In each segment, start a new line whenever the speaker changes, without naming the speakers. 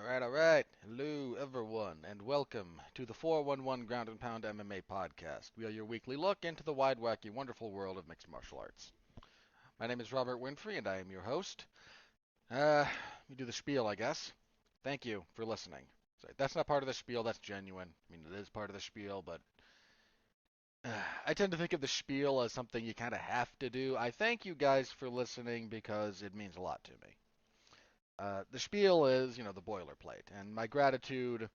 All right. Hello, everyone, and welcome to the 411 Ground and Pound MMA podcast. We are your weekly look into the wide, wacky, wonderful world of mixed martial arts. My name is Robert Winfree, and I am your host. We do the spiel, I guess. Thank you for listening. Sorry, that's not part of the spiel. That's genuine. I mean, it is part of the spiel, but I tend to think of the spiel as something you kind of have to do. I thank you guys for listening because it means a lot to me. The spiel is, the boilerplate, and my gratitude,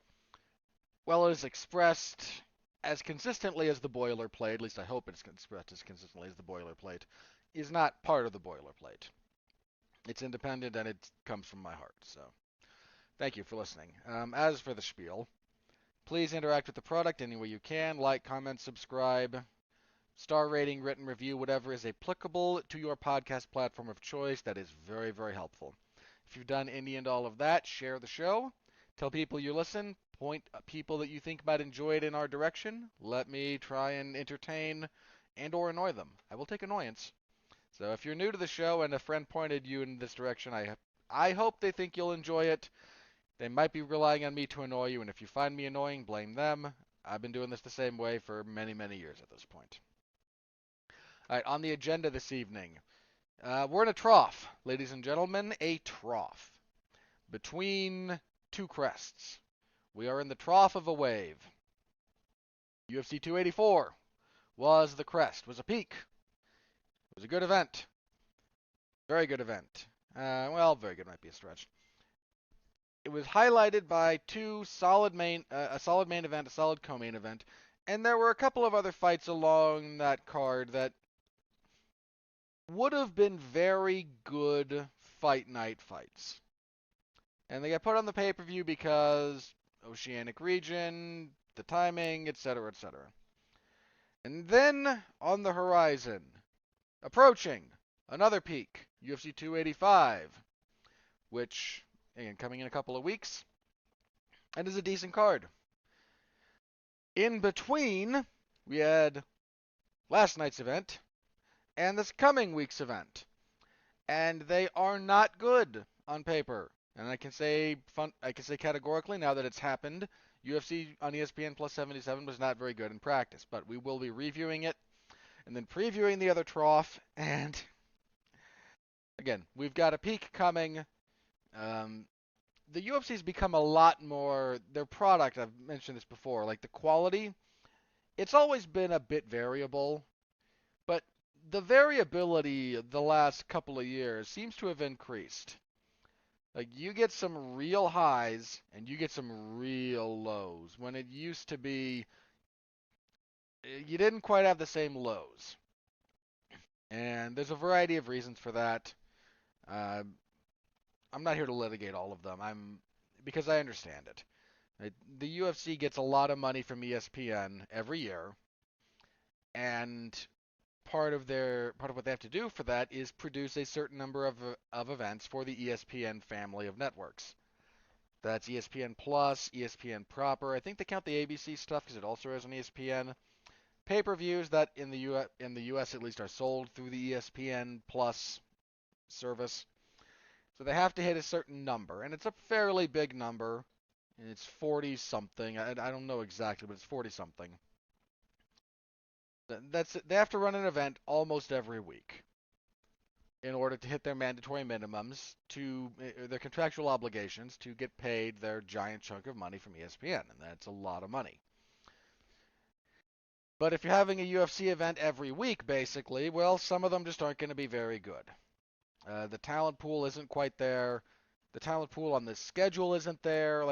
well, it is expressed as consistently as the boilerplate, at least I hope it's expressed as consistently as the boilerplate, is not part of the boilerplate. It's independent and it comes from my heart, so thank you for listening. As for the spiel, please interact with the product any way you can, like, comment, subscribe, star rating, written review, whatever is applicable to your podcast platform of choice. That is very, very helpful. If you've done any and all of that, share the show. Tell people you listen. Point people that you think might enjoy it in our direction. Let me try and entertain and or annoy them. I will take annoyance. So if you're new to the show and a friend pointed you in this direction, I hope they think you'll enjoy it. They might be relying on me to annoy you, and if you find me annoying, blame them. I've been doing this the same way for many, many years at this point. All right, on the agenda this evening, we're in a trough, ladies and gentlemen, a trough between two crests. We are in the trough of a wave. UFC 284 was the crest, was a peak. It was a good event. Very good event. Well, very good might be a stretch. It was highlighted by a solid main event, a solid co-main event, and there were a couple of other fights along that card that would have been very good fight night fights. And they got put on the pay-per-view because Oceanic region, the timing, etc., etc. And then on the horizon, approaching another peak, UFC 285, which, again, coming in a couple of weeks, and is a decent card. In between, we had last night's event and this coming week's event. And they are not good on paper. And I can say categorically now that it's happened, UFC on ESPN plus 77 was not very good in practice, but we will be reviewing it and then previewing the other trough. And again, we've got a peak coming. The UFC's become a lot more, their product, I've mentioned this before, like the quality, it's always been a bit variable, but the variability the last couple of years seems to have increased. Like, you get some real highs and you get some real lows. When it used to be, you didn't quite have the same lows. And there's a variety of reasons for that. Uh, I'm not here to litigate all of them. Because I understand it. The UFC gets a lot of money from ESPN every year, and part of what they have to do for that is produce a certain number of events for the ESPN family of networks. That's ESPN Plus, ESPN proper. I think they count the ABC stuff because it also has on ESPN. Pay-per-views that in the US at least are sold through the ESPN Plus service. So they have to hit a certain number, and it's a fairly big number. And it's 40 something. I don't know exactly, but it's 40 something. They have to run an event almost every week in order to hit their mandatory minimums, to their contractual obligations to get paid their giant chunk of money from ESPN, and that's a lot of money. But if you're having a UFC event every week, basically, well, some of them just aren't going to be very good. The talent pool isn't quite there. The talent pool on the schedule isn't there.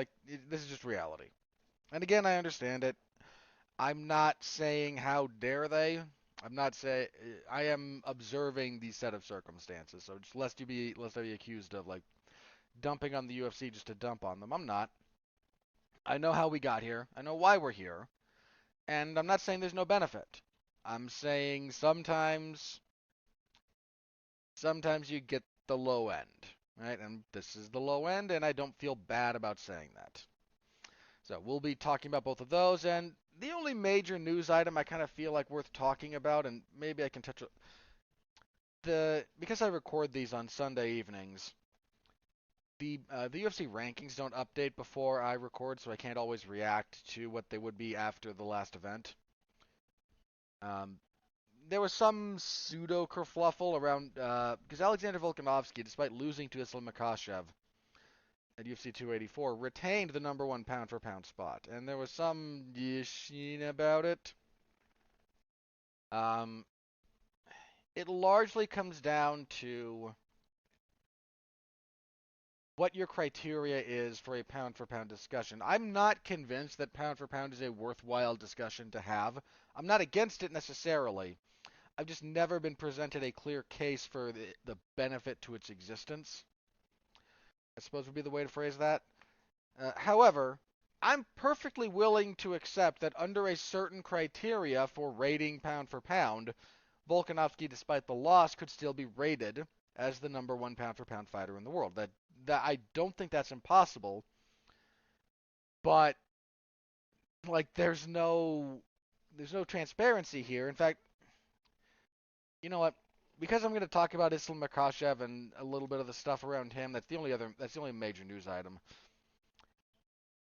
This is just reality. And again, I understand it. I'm not saying how dare they. I'm not saying, I am observing the set of circumstances. So just lest I be accused of dumping on the UFC just to dump on them. I'm not. I know how we got here. I know why we're here. And I'm not saying there's no benefit. I'm saying sometimes you get the low end, right? And this is the low end, and I don't feel bad about saying that. So we'll be talking about both of those, and the only major news item I kind of feel like worth talking about, and maybe I can touch because I record these on Sunday evenings, the UFC rankings don't update before I record, so I can't always react to what they would be after the last event. Um, there was some pseudo kerfluffle around because Alexander Volkanovski, despite losing to Islam Makhachev at UFC 284, retained the number one pound for pound spot, and there was some yishin about it. Um, it largely comes down to what your criteria is for a pound for pound discussion. I'm not convinced that pound for pound is a worthwhile discussion to have. I'm not against it necessarily. I've just never been presented a clear case for the benefit to its existence, I suppose would be the way to phrase that. However, I'm perfectly willing to accept that under a certain criteria for rating pound for pound, Volkanovski, despite the loss, could still be rated as the number one pound for pound fighter in the world. That I don't think that's impossible, but like there's no transparency here. In fact, you know what? Because I'm going to talk about Islam Makhachev and a little bit of the stuff around him, that's the only major news item.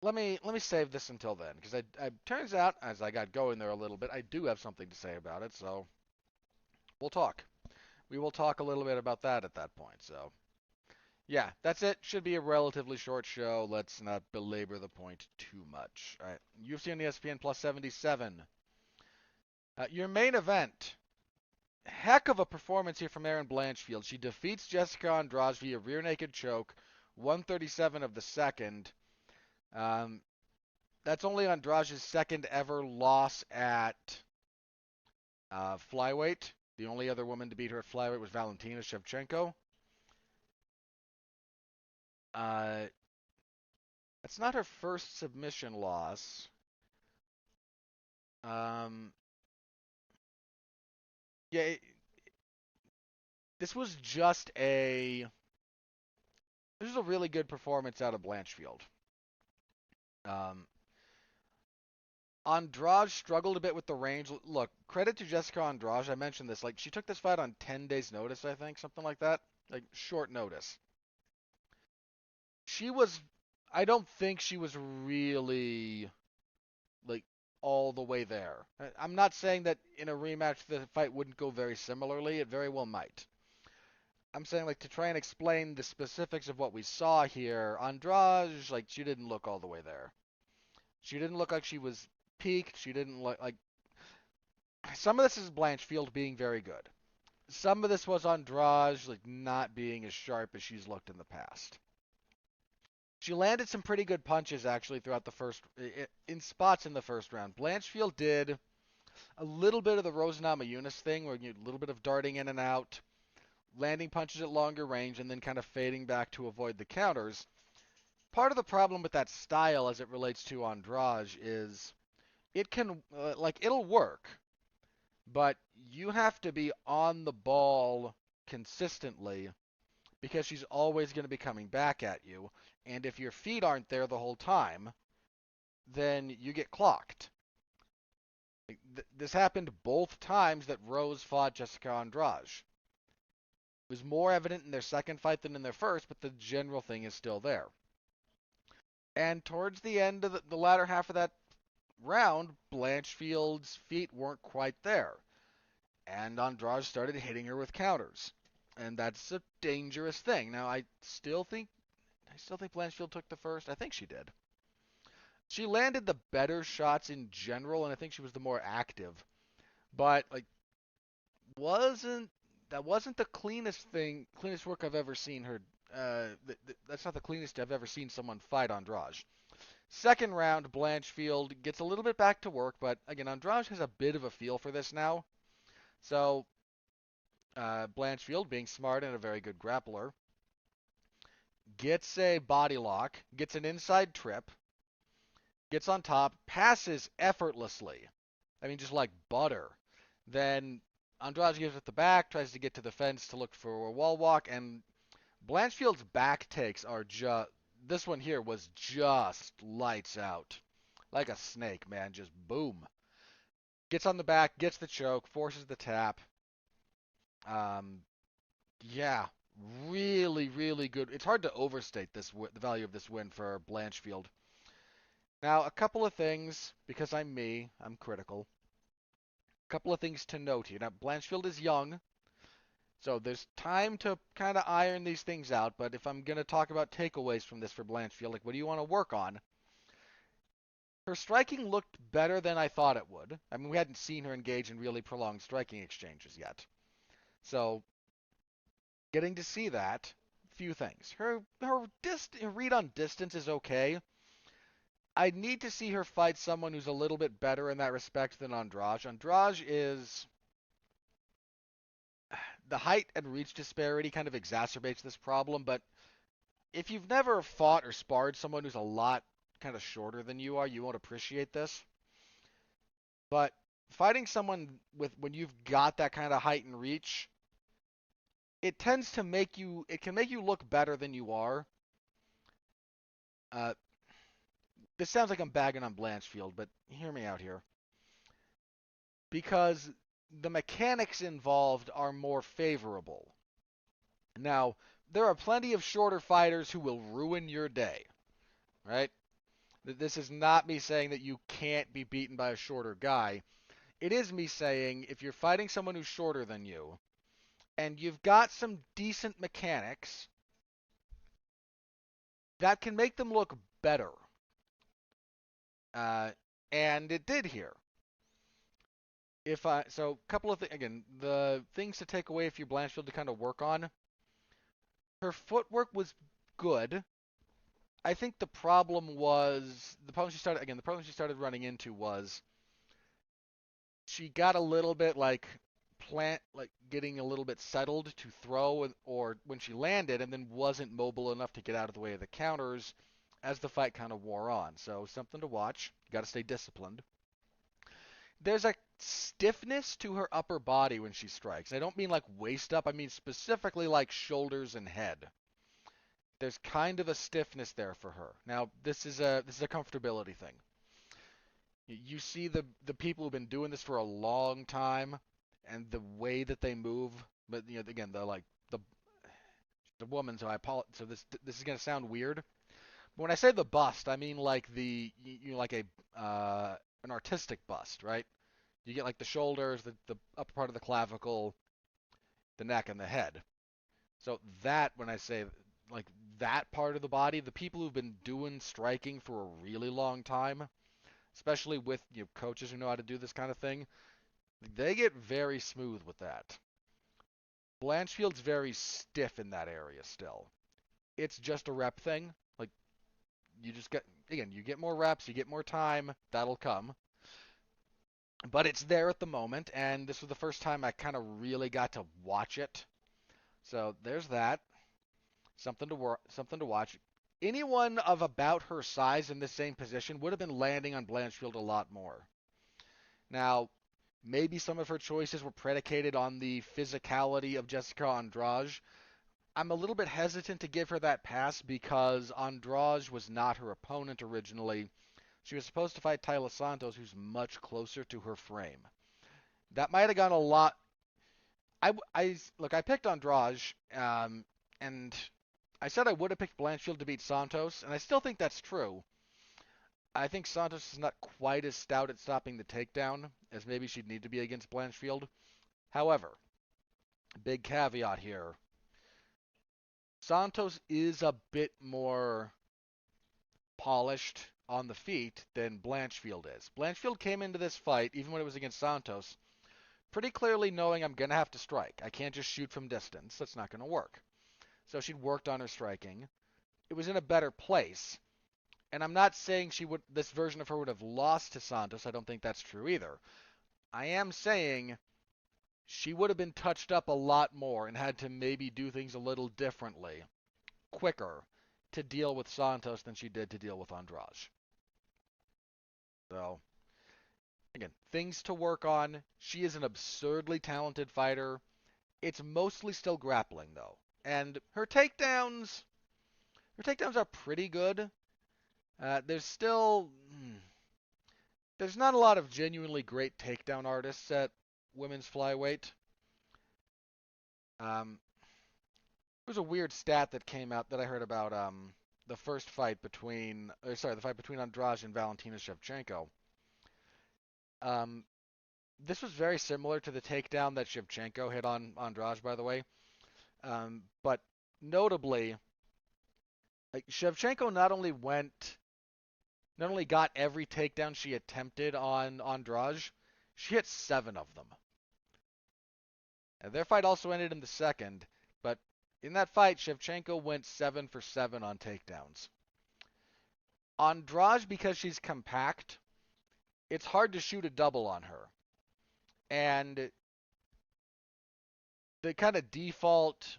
Let me save this until then, because I turns out as I got going there a little bit, I do have something to say about it. So we'll talk. We will talk a little bit about that at that point. So yeah, that's it. Should be a relatively short show. Let's not belabor the point too much. All right, UFC on ESPN plus 77. Your main event. Heck of a performance here from Erin Blanchfield. She defeats Jessica Andrade via rear naked choke, 137 of the second. Um, that's only Andrade's second ever loss at flyweight. The only other woman to beat her at flyweight was Valentina Shevchenko. Uh, that's not her first submission loss. Um, yeah, this was just a this was a really good performance out of Blanchfield. Um, Andrade struggled a bit with the range. Look, credit to Jessica Andrade. I mentioned this. Like, she took this fight on 10 days' notice, I think, something like that. Like, short notice. She was. I don't think she was really, like, all the way there. I'm not saying that in a rematch the fight wouldn't go very similarly. It very well might. I'm saying, like, to try and explain the specifics of what we saw here, Andrade, like, she didn't look all the way there. She didn't look like she was peaked. She didn't look like some of this is Blanchfield being very good. Some of this was Andrade like not being as sharp as she's looked in the past. She landed some pretty good punches actually throughout the first in spots in the first round. Blanchfield did a little bit of the Rose Namajunas thing where you a little bit of darting in and out, landing punches at longer range and then kind of fading back to avoid the counters. Part of the problem with that style as it relates to Andrade is it can it'll work, but you have to be on the ball consistently because she's always going to be coming back at you. And if your feet aren't there the whole time, then you get clocked. This happened both times that Rose fought Jessica Andrade. It was more evident in their second fight than in their first, but the general thing is still there. And towards the end of the latter half of that round, Blanchfield's feet weren't quite there. And Andrade started hitting her with counters. And that's a dangerous thing. Now I still think Blanchfield took the first. I think she did. She landed the better shots in general, and I think she was the more active. But like wasn't that wasn't the cleanest work I've ever seen her that's not the cleanest I've ever seen someone fight Andrade. Second round, Blanchfield gets a little bit back to work, but again, Andrade has a bit of a feel for this now. So Blanchfield, being smart and a very good grappler, gets a body lock, gets an inside trip, gets on top, passes effortlessly. I mean, just like butter. Then Andrade gives it the back, tries to get to the fence to look for a wall walk, and Blanchfield's back takes are just. This one here was just lights out. Like a snake, man. Just boom. Gets on the back, gets the choke, forces the tap. Um, yeah. Really, really good. It's hard to overstate the value of this win for Blanchfield. Now, a couple of things, because I'm me, I'm critical. A couple of things to note here. Now, Blanchfield is young, so there's time to kind of iron these things out. But if I'm going to talk about takeaways from this for Blanchfield, like what do you want to work on? Her striking looked better than I thought it would. I mean, we hadn't seen her engage in really prolonged striking exchanges yet. So, getting to see that, few things. Her read on distance is okay. I need to see her fight someone who's a little bit better in that respect than Andrade. Andrade is the height and reach disparity kind of exacerbates this problem, but if you've never fought or sparred someone who's a lot kind of shorter than you are, you won't appreciate this. But fighting someone with when you've got that kind of height and reach, it tends to make you it can make you look better than you are. Uh, this sounds like I'm bagging on Blanchfield, but hear me out here. Because the mechanics involved are more favorable. Now, there are plenty of shorter fighters who will ruin your day, right? This is not me saying that you can't be beaten by a shorter guy. It is me saying if you're fighting someone who's shorter than you and you've got some decent mechanics, that can make them look better. Uh, and it did here. So a couple of things again, the things to take away if you're Blanchfield to kind of work on. Her footwork was good. I think the problem she started running into was she got a little bit getting a little bit settled to throw or when she landed and then wasn't mobile enough to get out of the way of the counters as the fight kind of wore on. So something to watch. You got to stay disciplined. There's a stiffness to her upper body when she strikes. I don't mean like waist up. I mean specifically like shoulders and head. There's kind of a stiffness there for her. Now, this is a comfortability thing. You see the people who've been doing this for a long time and the way that they move, but again, the woman, so this is going to sound weird. But when I say the bust, I mean like like an artistic bust, right? You get like the shoulders, the upper part of the clavicle, the neck and the head. So that when I say like that part of the body, the people who've been doing striking for a really long time, especially with coaches who know how to do this kind of thing, they get very smooth with that. Blanchfield's very stiff in that area still. It's just a rep thing. Like you just get again, you get more reps, you get more time, that'll come. But it's there at the moment, and this was the first time I kind of really got to watch it. So there's that. Something to watch. Anyone of about her size in the same position would have been landing on Blanchfield a lot more. Now, maybe some of her choices were predicated on the physicality of Jessica Andrade. I'm a little bit hesitant to give her that pass because Andrade was not her opponent originally. She was supposed to fight Taila Santos, who's much closer to her frame. That might have gone a lot. Look, I picked Andrade, and I said I would have picked Blanchfield to beat Santos, and I still think that's true. I think Santos is not quite as stout at stopping the takedown as maybe she'd need to be against Blanchfield. However, big caveat here. Santos is a bit more polished on the feet than Blanchfield is. Blanchfield came into this fight, even when it was against Santos, pretty clearly knowing I'm going to have to strike. I can't just shoot from distance. That's not going to work. So she'd worked on her striking. It was in a better place. And I'm not saying this version of her would have lost to Santos. I don't think that's true either. I am saying she would have been touched up a lot more and had to maybe do things a little differently, quicker, to deal with Santos than she did to deal with Andrade. So, again, things to work on. She is an absurdly talented fighter. It's mostly still grappling though. And her takedowns are pretty good. There's not a lot of genuinely great takedown artists at women's flyweight. Um, was a weird stat that came out that I heard about the first fight between, the fight between Andrade and Valentina Shevchenko. Um, this was very similar to the takedown that Shevchenko hit on Andrade, by the way. But notably, like Shevchenko not only got every takedown she attempted on Andrade, she hit 7 of them. And their fight also ended in the second, but in that fight, Shevchenko went 7 for 7 on takedowns. Andrade, because she's compact, it's hard to shoot a double on her. And the kind of default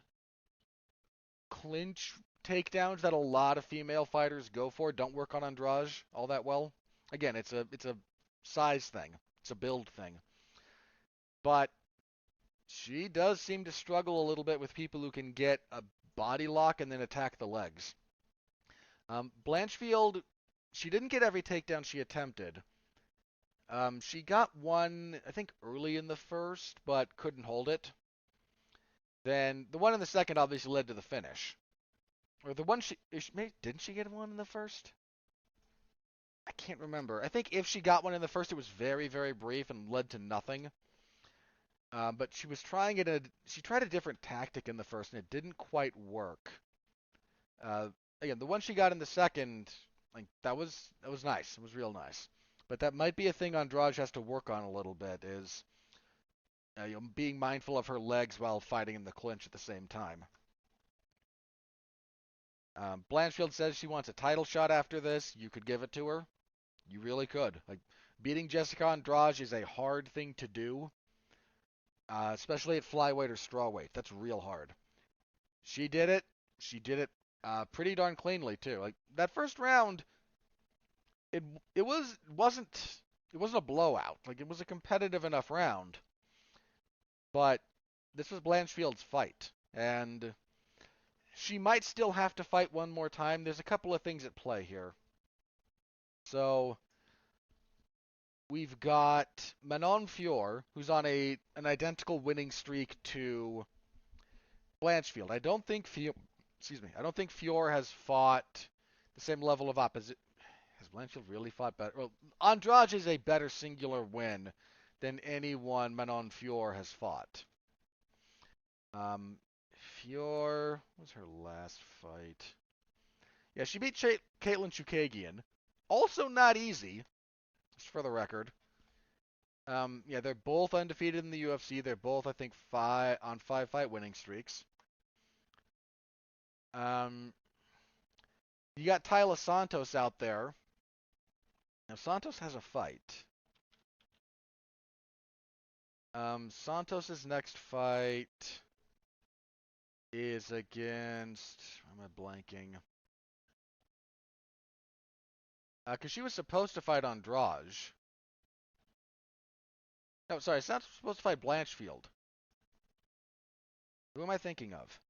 clinch takedowns that a lot of female fighters go for don't work on Andrade all that well. Again, it's a size thing. It's a build thing. But she does seem to struggle a little bit with people who can get a body lock and then attack the legs. Blanchfield, she didn't get every takedown she attempted. She got one, I think, early in the first, but couldn't hold it. Then the one in the second obviously led to the finish. Or the one didn't she get one in the first? I can't remember. I think if she got one in the first, it was very, very brief and led to nothing. But she was trying she tried a different tactic in the first, and it didn't quite work. Uh, Again, the one she got in the second, like that was nice. It was real nice. But that might be a thing Andrade has to work on a little bit, is being mindful of her legs while fighting in the clinch at the same time. Blanchfield says she wants a title shot after this. You could give it to her. You really could. Like, beating Jessica Andrade is a hard thing to do, especially at flyweight or strawweight. That's real hard. She did it. She did it pretty darn cleanly too. Like that first round, it it was wasn't it wasn't a blowout. Like it was a competitive enough round, but this was Blanchfield's fight, and she might still have to fight one more time. There's a couple of things at play here. So we've got Manon Fior, who's on an identical winning streak to Blanchfield. I don't think Fior has fought the same level of opposition. Has Blanchfield really fought better? Well, Andrade is a better singular win than anyone Manon Fior has fought. Fior, what was her last fight? Yeah, she beat Caitlin Chukagian. Also not easy, just for the record. Yeah, they're both undefeated in the UFC. They're both, I think, 5 fight winning streaks. Um, you got Tyler Santos out there. Now Santos has a fight. Santos's next fight is against. Why am I blanking? Because she was supposed to fight Andrade. No, sorry, Santos was supposed to fight Blanchfield. Who am I thinking of?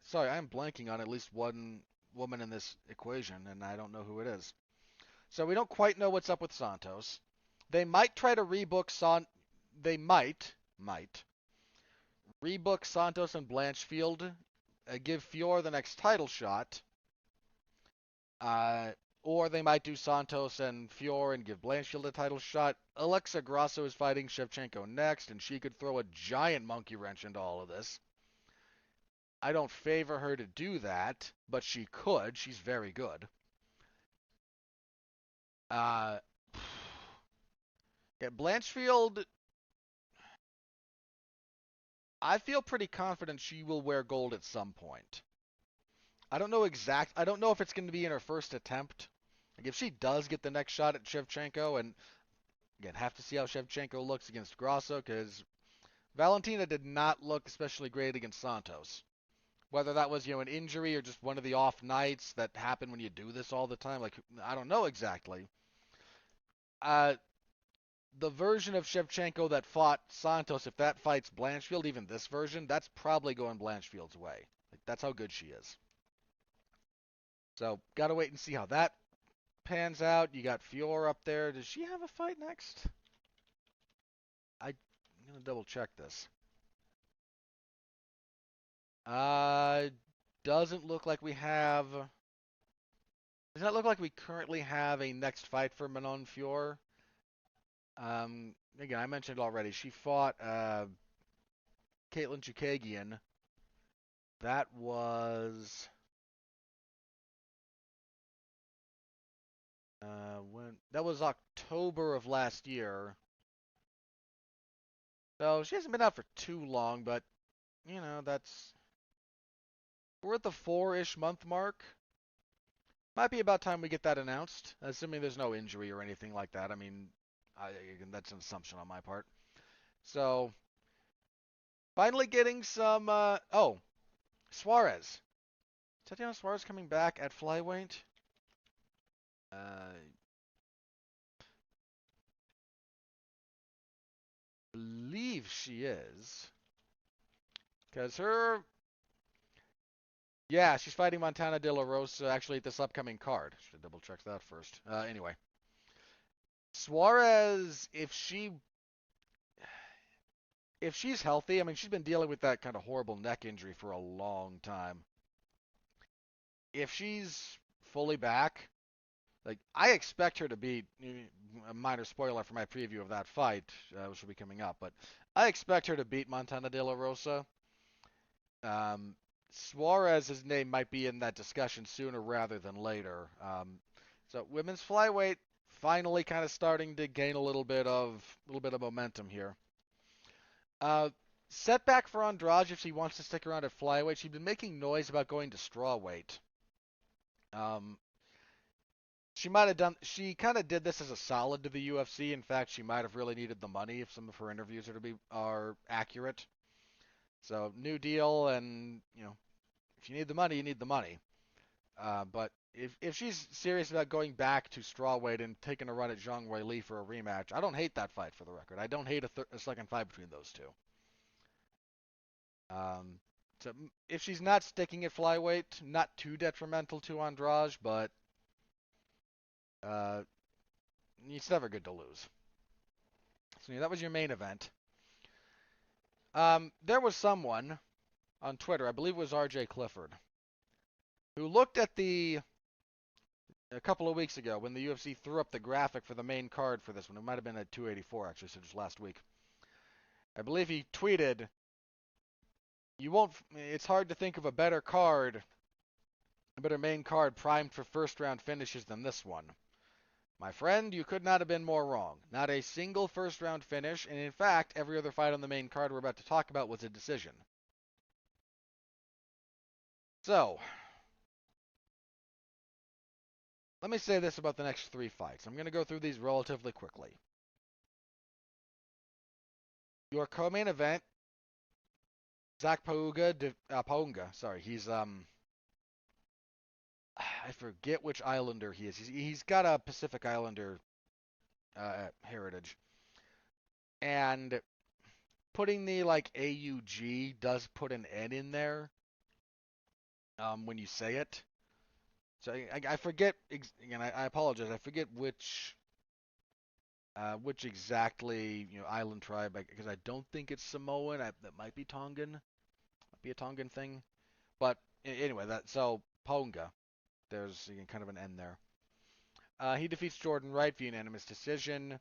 Sorry, I'm blanking on at least one woman in this equation, and I don't know who it is. So we don't quite know what's up with Santos. They might try to rebook They might rebook Santos and Blanchfield, give Fior the next title shot, or they might do Santos and Fior and give Blanchfield a title shot. Alexa Grasso is fighting Shevchenko next, and she could throw a giant monkey wrench into all of this. I don't favor her to do that, but she could. She's very good. Uh, yeah, Blanchfield, I feel pretty confident she will wear gold at some point. I don't know I don't know if it's going to be in her first attempt. Like if she does get the next shot at Shevchenko, and again, have to see how Shevchenko looks against Grasso, because Valentina did not look especially great against Santos. Whether that was, an injury or just one of the off nights that happen when you do this all the time, like I don't know exactly. Uh, the version of Shevchenko that fought Santos, if that fights Blanchfield, even this version, that's probably going Blanchfield's way. Like that's how good she is. So gotta wait and see how that pans out. You got Fior up there. Does she have a fight next? I'm gonna double check this. Uh, doesn't look like we have. Does not look like we currently have a next fight for Manon Fior. Again, I mentioned already. She fought Caitlin Chukagian. That was when that was October of last year. So she hasn't been out for too long, but that's we're at the 4-ish month mark. Might be about time we get that announced, assuming there's no injury or anything like that. I mean, again, that's an assumption on my part. So finally getting some. Oh, Suarez. Tatiana Suarez coming back at flyweight. Believe she is. Because her. Yeah, she's fighting Montana De La Rosa actually at this upcoming card. Should double check that first. Anyway. Suarez, if she's healthy, I mean, she's been dealing with that kind of horrible neck injury for a long time. If she's fully back, like, I expect her to beat, a minor spoiler for my preview of that fight, which will be coming up, but I expect her to beat Montana De La Rosa. Suarez's name might be in that discussion sooner rather than later. So women's flyweight finally kind of starting to gain a little bit of momentum here. Uh, Setback for Andrade if she wants to stick around at flyweight. She's been making noise about going to strawweight. Um, she might have done. She kind of did this as a solid to the UFC. In fact, she might have really needed the money if some of her interviews are accurate. So new deal, and if you need the money, you need the money. But if she's serious about going back to strawweight and taking a run at Zhang Weili for a rematch, I don't hate that fight for the record. I don't hate a second fight between those two. Um, so if she's not sticking at flyweight, not too detrimental to Andrade, but uh, it's never good to lose. So that was your main event. There was someone on Twitter, I believe it was RJ Clifford, who looked at a couple of weeks ago when the UFC threw up the graphic for the main card for this one. It might have been at 284 actually, so just last week. I believe he tweeted, "You won't. It's hard to think of a better main card primed for first round finishes than this one. My friend, you could not have been more wrong. Not a single first round finish, and in fact, every other fight on the main card we're about to talk about was a decision." So, let me say this about the next 3 fights. I'm going to go through these relatively quickly. Your co-main event, Zach Paunga, sorry, he's I forget which islander he is. He's got a Pacific Islander heritage, and putting the like AUG does put an N in there when you say it. So I forget again. I apologize. I forget which exactly island tribe, because I don't think it's Samoan. That might be Tongan. Might be a Tongan thing. But anyway, Paunga. There's kind of an N there. He defeats Jordan Wright via unanimous decision.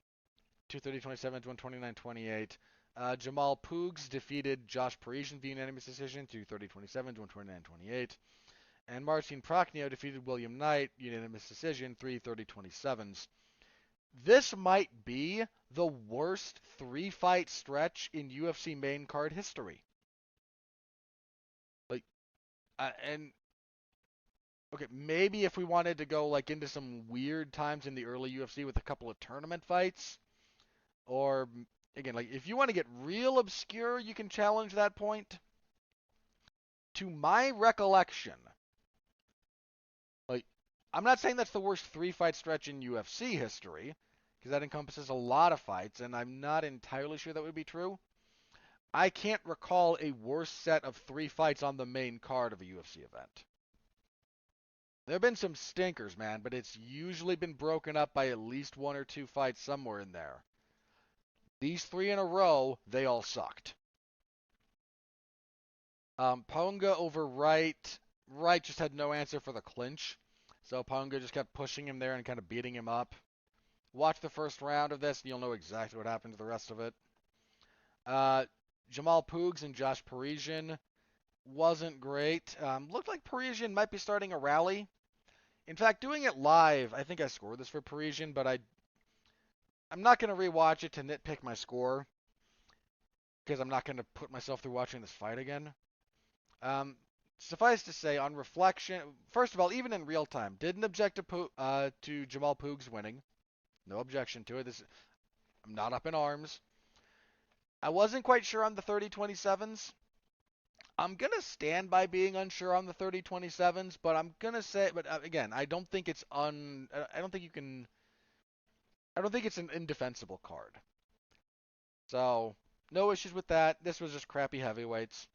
230-27 to 129-28. Jamal Poogs defeated Josh Parisian via unanimous decision. 230-27 to 129-28. And Marcin Prachnio defeated William Knight unanimous decision. 330-27s. This might be the worst 3-fight stretch in UFC main card history. Like, and okay, maybe if we wanted to go like into some weird times in the early UFC with a couple of tournament fights, or again, like if you want to get real obscure, you can challenge that point. To my recollection, like I'm not saying that's the worst 3-fight stretch in UFC history, because that encompasses a lot of fights, and I'm not entirely sure that would be true. I can't recall a worse set of 3 fights on the main card of a UFC event. There have been some stinkers, man, but it's usually been broken up by at least 1 or 2 fights somewhere in there. These 3 in a row, they all sucked. Ponga over Wright. Wright just had no answer for the clinch. So Ponga just kept pushing him there and kind of beating him up. Watch the first round of this and you'll know exactly what happened to the rest of it. Jamal Poogs and Josh Parisian wasn't great. Looked like Parisian might be starting a rally. In fact, doing it live, I think I scored this for Parisian, but I'm not going to rewatch it to nitpick my score because I'm not going to put myself through watching this fight again. Suffice to say, on reflection, first of all, even in real time, didn't object to Jamal Poogs winning. No objection to it. I'm not up in arms. I wasn't quite sure on the 30-27s. I'm going to stand by being unsure on the 30-27s, but I'm going to say, but again, I don't think it's I don't think you can, I don't think it's an indefensible card. So, no issues with that. This was just crappy heavyweights.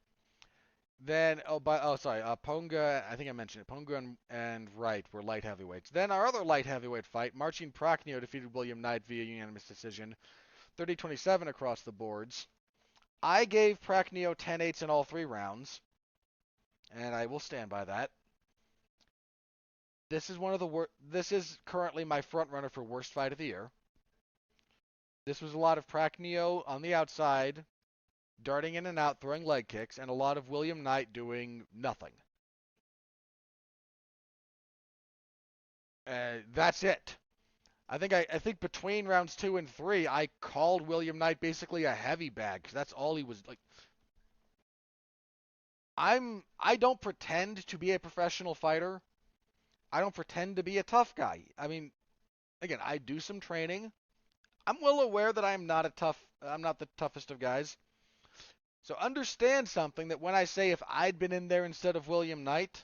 Then, Ponga, I think I mentioned it. Ponga and Wright were light heavyweights. Then our other light heavyweight fight, Marcin Prachnio defeated William Knight via unanimous decision, 30-27 across the boards. I gave Prachnio 10-8s in all 3 rounds, and I will stand by that. This is This is currently my front runner for worst fight of the year. This was a lot of Prachnio on the outside, darting in and out, throwing leg kicks, and a lot of William Knight doing nothing. That's it. I think between rounds 2 and 3, I called William Knight basically a heavy bag because that's all he was like. I don't pretend to be a professional fighter. I don't pretend to be a tough guy. I mean, again, I do some training. I'm well aware that I'm not the toughest of guys. So understand something that when I say if I'd been in there instead of William Knight,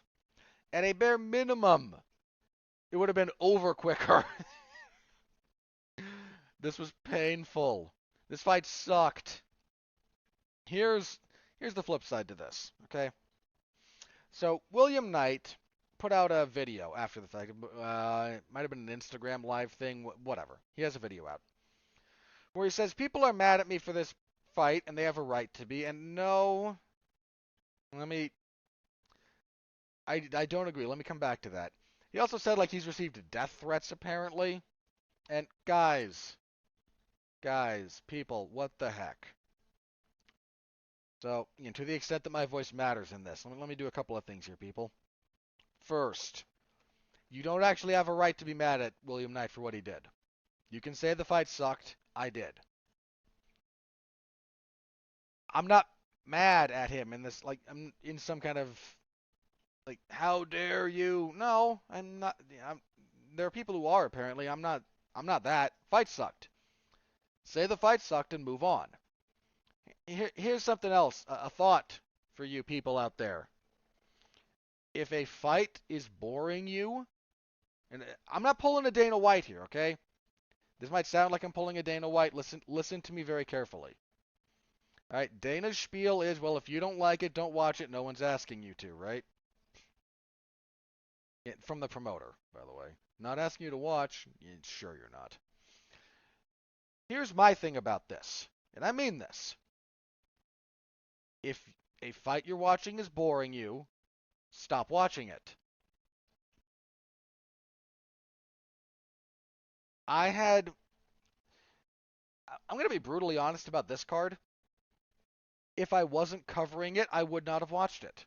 at a bare minimum, it would have been over quicker. This was painful. This fight sucked. Here's the flip side to this, okay? So William Knight put out a video after the fact. It might have been an Instagram live thing, whatever. He has a video out where he says people are mad at me for this fight and they have a right to be. And no, I don't agree. Let me come back to that. He also said like he's received death threats apparently. And guys, people, what the heck? So, to the extent that my voice matters in this, let me do a couple of things here, people. First, you don't actually have a right to be mad at William Knight for what he did. You can say the fight sucked. I did. I'm not mad at him in this, like, I'm in some kind of, like, how dare you? No, I'm not. There are people who are, apparently. I'm not that. Fight sucked. Say the fight sucked and move on. Here's something else, a thought for you people out there. If a fight is boring you, and I'm not pulling a Dana White here, okay? This might sound like I'm pulling a Dana White. Listen to me very carefully. All right, Dana's spiel is, well, if you don't like it, don't watch it. No one's asking you to, right? From the promoter, by the way. Not asking you to watch. Sure you're not. Here's my thing about this, and I mean this. If a fight you're watching is boring you, stop watching it. I'm going to be brutally honest about this card. If I wasn't covering it, I would not have watched it.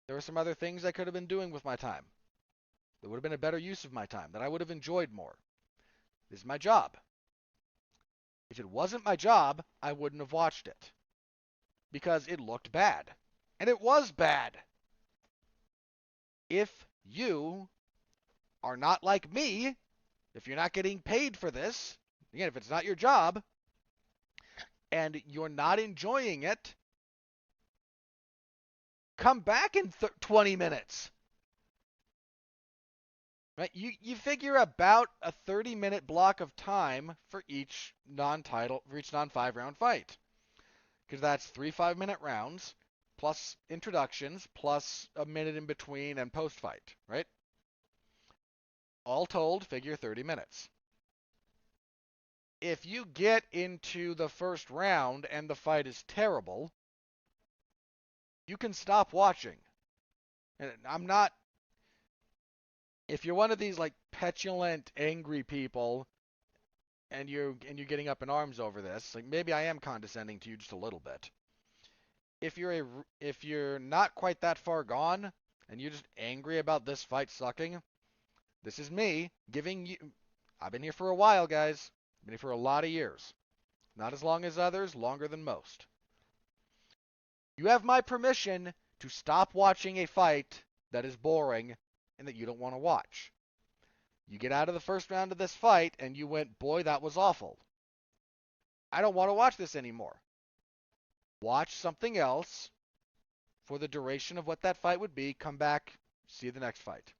There were some other things I could have been doing with my time. That would have been a better use of my time, that I would have enjoyed more. This is my job. If it wasn't my job, I wouldn't have watched it. Because it looked bad. And it was bad. If you are not like me, if you're not getting paid for this, again, if it's not your job, and you're not enjoying it, come back in 20 minutes. Right? You figure about a 30-minute block of time for each non-5 round fight. Because that's 3 5-minute rounds, plus introductions, plus a minute in between and post-fight, right? All told, figure 30 minutes. If you get into the first round and the fight is terrible, you can stop watching. And I'm not, if you're one of these like petulant, angry people and you're getting up in arms over this, like maybe I am condescending to you just a little bit. If you're not quite that far gone and you're just angry about this fight sucking, this is me giving you. I've been here for a while, guys. I've been here for a lot of years. Not as long as others, longer than most. You have my permission to stop watching a fight that is boring and that you don't want to watch. You get out of the first round of this fight and you went, boy, that was awful. I don't want to watch this anymore. Watch something else for the duration of what that fight would be. Come back, see the next fight.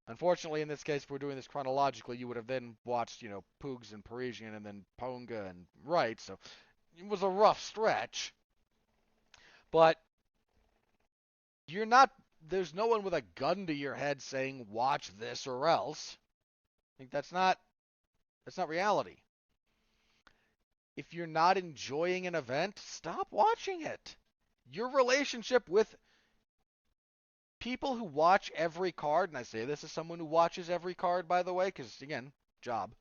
Unfortunately, in this case, if we're doing this chronologically, you would have then watched, Poogs and Parisian and then Ponga and Wright. So it was a rough stretch. But you're not, there's no one with a gun to your head saying, watch this or else. I think that's not reality. If you're not enjoying an event, stop watching it. Your relationship with people who watch every card, and I say this as someone who watches every card, by the way, because, again, job.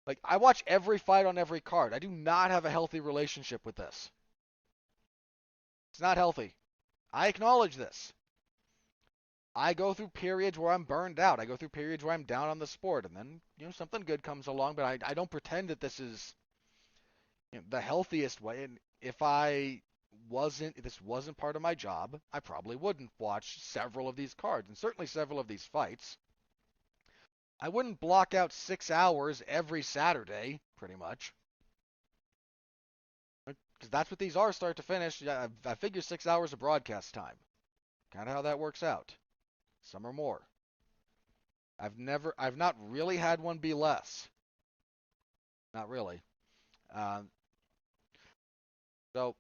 Like, I watch every fight on every card. I do not have a healthy relationship with this. It's not healthy. I acknowledge this. I go through periods where I'm burned out. I go through periods where I'm down on the sport, and then, something good comes along, but I don't pretend that this is the healthiest way. And if this wasn't part of my job, I probably wouldn't watch several of these cards, and certainly several of these fights. I wouldn't block out 6 hours every Saturday, pretty much. Because that's what these are, start to finish. Yeah, I figure 6 hours of broadcast time. Kind of how that works out. Some are more. I've not really had one be less. Not really. So,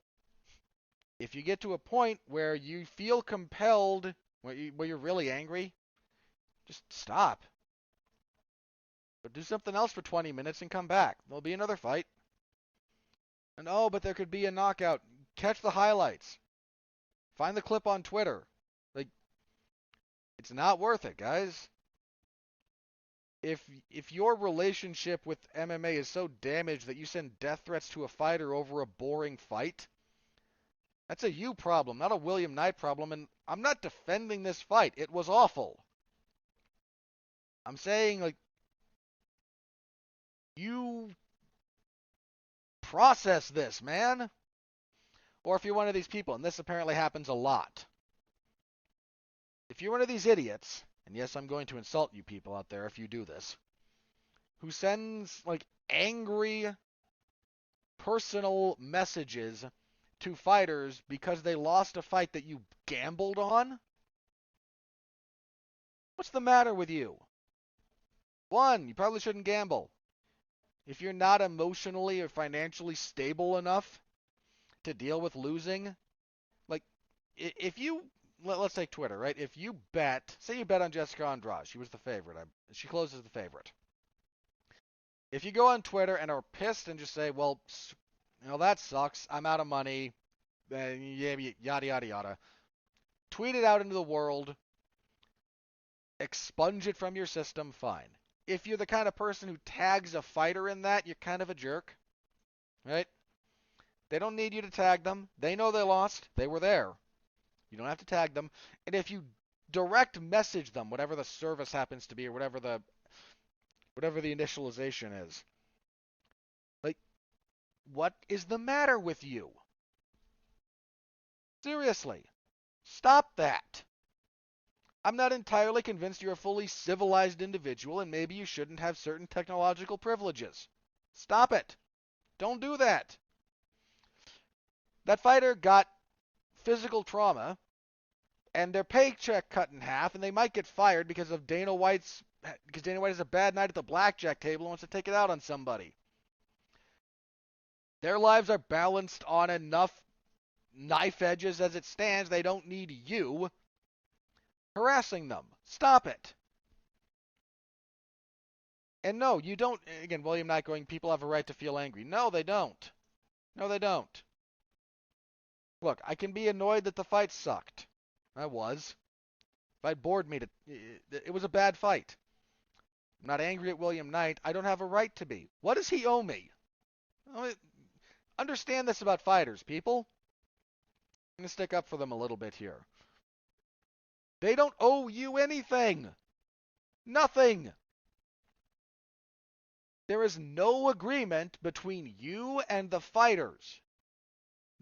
if you get to a point where you feel compelled, where you're really angry, just stop. But do something else for 20 minutes and come back. There'll be another fight. And but there could be a knockout. Catch the highlights. Find the clip on Twitter. Like, it's not worth it, guys. If your relationship with MMA is so damaged that you send death threats to a fighter over a boring fight, that's a you problem, not a William Knight problem. And I'm not defending this fight. It was awful. I'm saying, like, you process this, man. Or if you're one of these people, and this apparently happens a lot. If you're one of these idiots, and yes, I'm going to insult you people out there if you do this, who sends, like, angry personal messages to fighters because they lost a fight that you gambled on? What's the matter with you? One, you probably shouldn't gamble. If you're not emotionally or financially stable enough to deal with losing, like, if you, let's take Twitter, right? If you say you bet on Jessica Andrade, she was the favorite. She closes the favorite. If you go on Twitter and are pissed and just say, well, that sucks, I'm out of money, yada, yada, yada, tweet it out into the world, expunge it from your system, fine. If you're the kind of person who tags a fighter in that, you're kind of a jerk, right? They don't need you to tag them. They know they lost. They were there. You don't have to tag them. And if you direct message them, whatever the service happens to be, or whatever the initialization is, like, what is the matter with you? Seriously, stop that. I'm not entirely convinced you're a fully civilized individual, and maybe you shouldn't have certain technological privileges. Stop it. Don't do that. That fighter got physical trauma, and their paycheck cut in half, and they might get fired because Dana White has a bad night at the blackjack table and wants to take it out on somebody. Their lives are balanced on enough knife edges as it stands. They don't need you harassing them. Stop it. And no, you don't. Again, William Knight going, people have a right to feel angry. No, they don't. No, they don't. Look, I can be annoyed that the fight sucked. I was. Fight bored me. It was a bad fight. I'm not angry at William Knight. I don't have a right to be. What does he owe me? Understand this about fighters, people. I'm going to stick up for them a little bit here. They don't owe you anything. Nothing. There is no agreement between you and the fighters.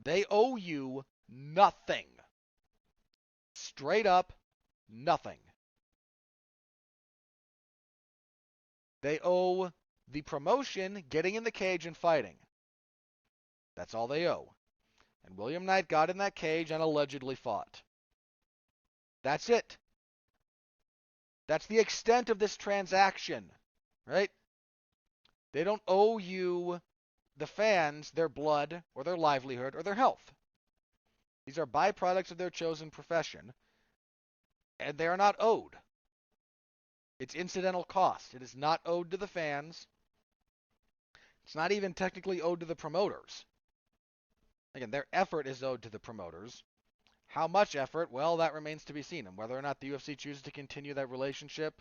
They owe you nothing. Straight up, nothing. They owe the promotion getting in the cage and fighting. That's all they owe. And William Knight got in that cage and allegedly fought. That's it. That's the extent of this transaction, right? They don't owe you, the fans, their blood or their livelihood or their health. These are byproducts of their chosen profession, and they are not owed. It's incidental cost. It is not owed to the fans. It's not even technically owed to the promoters. Again, their effort is owed to the promoters. How much effort? Well, that remains to be seen. And whether or not the UFC chooses to continue that relationship,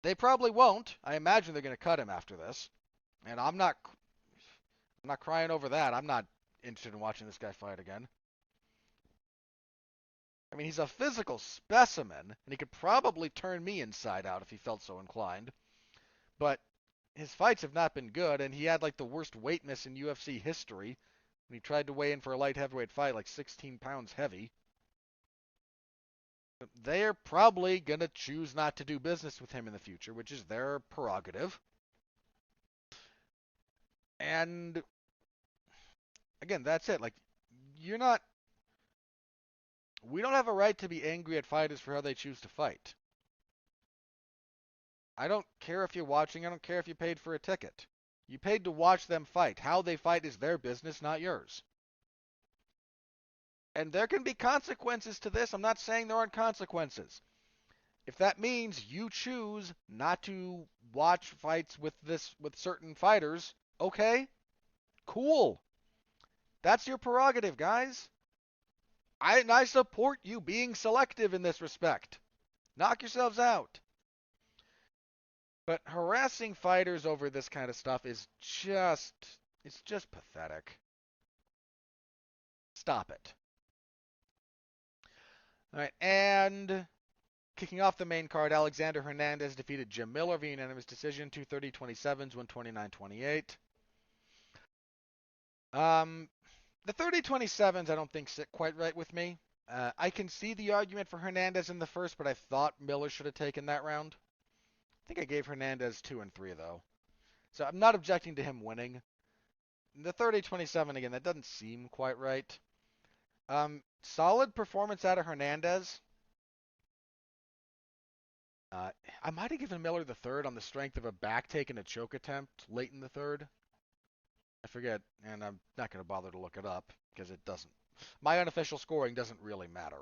they probably won't. I imagine they're going to cut him after this. And I'm not crying over that. I'm not interested in watching this guy fight again. I mean, he's a physical specimen, and he could probably turn me inside out if he felt so inclined. But his fights have not been good, and he had like the worst weight miss in UFC history when he tried to weigh in for a light heavyweight fight, like 16 pounds heavy. They're probably going to choose not to do business with him in the future, which is their prerogative. And again, that's it. Like, we don't have a right to be angry at fighters for how they choose to fight. I don't care if you're watching. I don't care if you paid for a ticket. You paid to watch them fight. How they fight is their business, not yours. And there can be consequences to this. I'm not saying there aren't consequences. If that means you choose not to watch fights with certain fighters, okay, cool. That's your prerogative, guys. I support you being selective in this respect. Knock yourselves out. But harassing fighters over this kind of stuff is it's just pathetic. Stop it. All right, and kicking off the main card, Alexander Hernandez defeated Jim Miller via unanimous decision, 230-27s, 129-28. The 30-27s I don't think sit quite right with me. I can see the argument for Hernandez in the first, but I thought Miller should have taken that round. I think I gave Hernandez 2 and 3, though. So I'm not objecting to him winning. The 30-27, again, that doesn't seem quite right. Solid performance out of Hernandez. I might have given Miller the third on the strength of a back take and a choke attempt late in the third. I forget, and I'm not going to bother to look it up because it doesn't. My unofficial scoring doesn't really matter.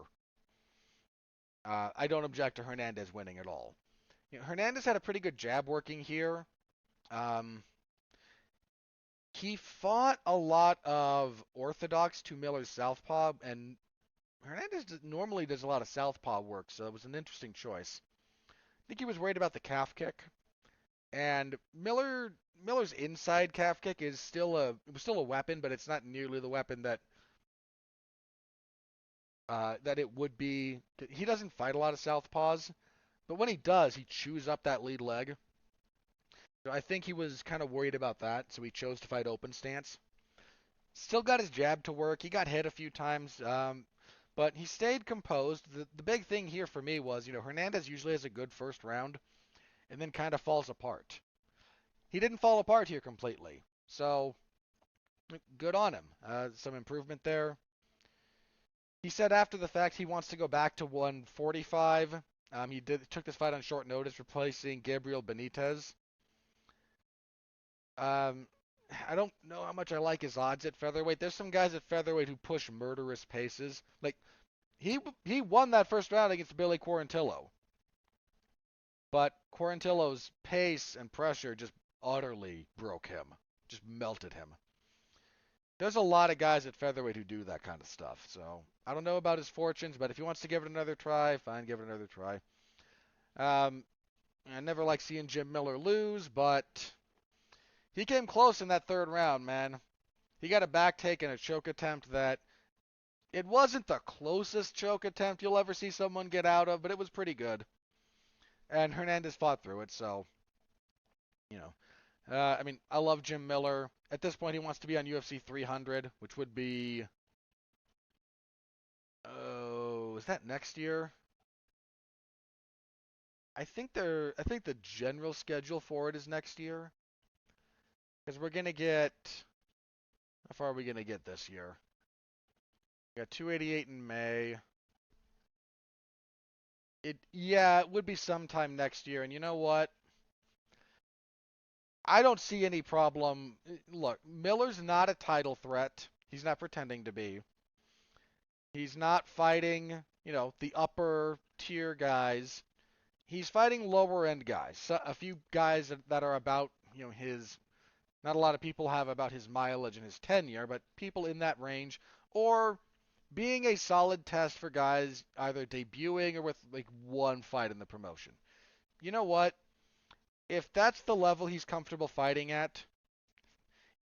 I don't object to Hernandez winning at all. Hernandez had a pretty good jab working here. He fought a lot of orthodox to Miller's southpaw, and Hernandez normally does a lot of southpaw work, so it was an interesting choice. I think he was worried about the calf kick, and Miller's inside calf kick is still a weapon, but it's not nearly the weapon that it would be. He doesn't fight a lot of southpaws, but when he does, he chews up that lead leg. So I think he was kind of worried about that, so he chose to fight open stance. Still got his jab to work. He got hit a few times, but he stayed composed. The big thing here for me was, Hernandez usually has a good first round and then kind of falls apart. He didn't fall apart here completely, so good on him. Some improvement there. He said after the fact he wants to go back to 145. He took this fight on short notice, replacing Gabriel Benitez. I don't know how much I like his odds at featherweight. There's some guys at featherweight who push murderous paces. Like he won that first round against Billy Quarantillo, but Quarantillo's pace and pressure just utterly broke him, just melted him. There's a lot of guys at featherweight who do that kind of stuff. So I don't know about his fortunes, but if he wants to give it another try, fine, give it another try. Um, I never like seeing Jim Miller lose, but he came close in that third round, man. He got a back take and a choke attempt that it wasn't the closest choke attempt you'll ever see someone get out of, but it was pretty good. And Hernandez fought through it, so, you know. I mean, I love Jim Miller. At this point, he wants to be on UFC 300, which would be, oh, is that next year? I think the general schedule for it is next year. Because we're gonna get, how far are we gonna get this year? We got 288 in May. Yeah, it would be sometime next year. And you know what? I don't see any problem. Look, Miller's not a title threat. He's not pretending to be. He's not fighting, the upper tier guys. He's fighting lower end guys. So, a few guys that are about, his. Not a lot of people have about his mileage and his tenure, but people in that range, or being a solid test for guys either debuting or with like one fight in the promotion. You know what? If that's the level he's comfortable fighting at,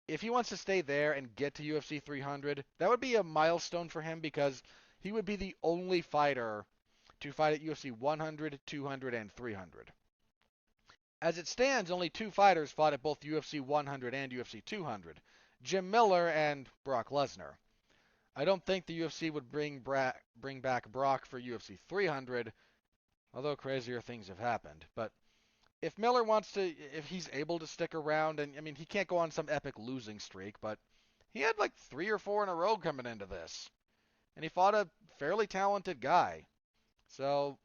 if he wants to stay there and get to UFC 300, that would be a milestone for him because he would be the only fighter to fight at UFC 100, 200, and 300. As it stands, only two fighters fought at both UFC 100 and UFC 200, Jim Miller and Brock Lesnar. I don't think the UFC would bring back Brock for UFC 300, although crazier things have happened. But if Miller wants to, if he's able to stick around, and I mean, he can't go on some epic losing streak, but he had like 3 or 4 in a row coming into this, and he fought a fairly talented guy. So,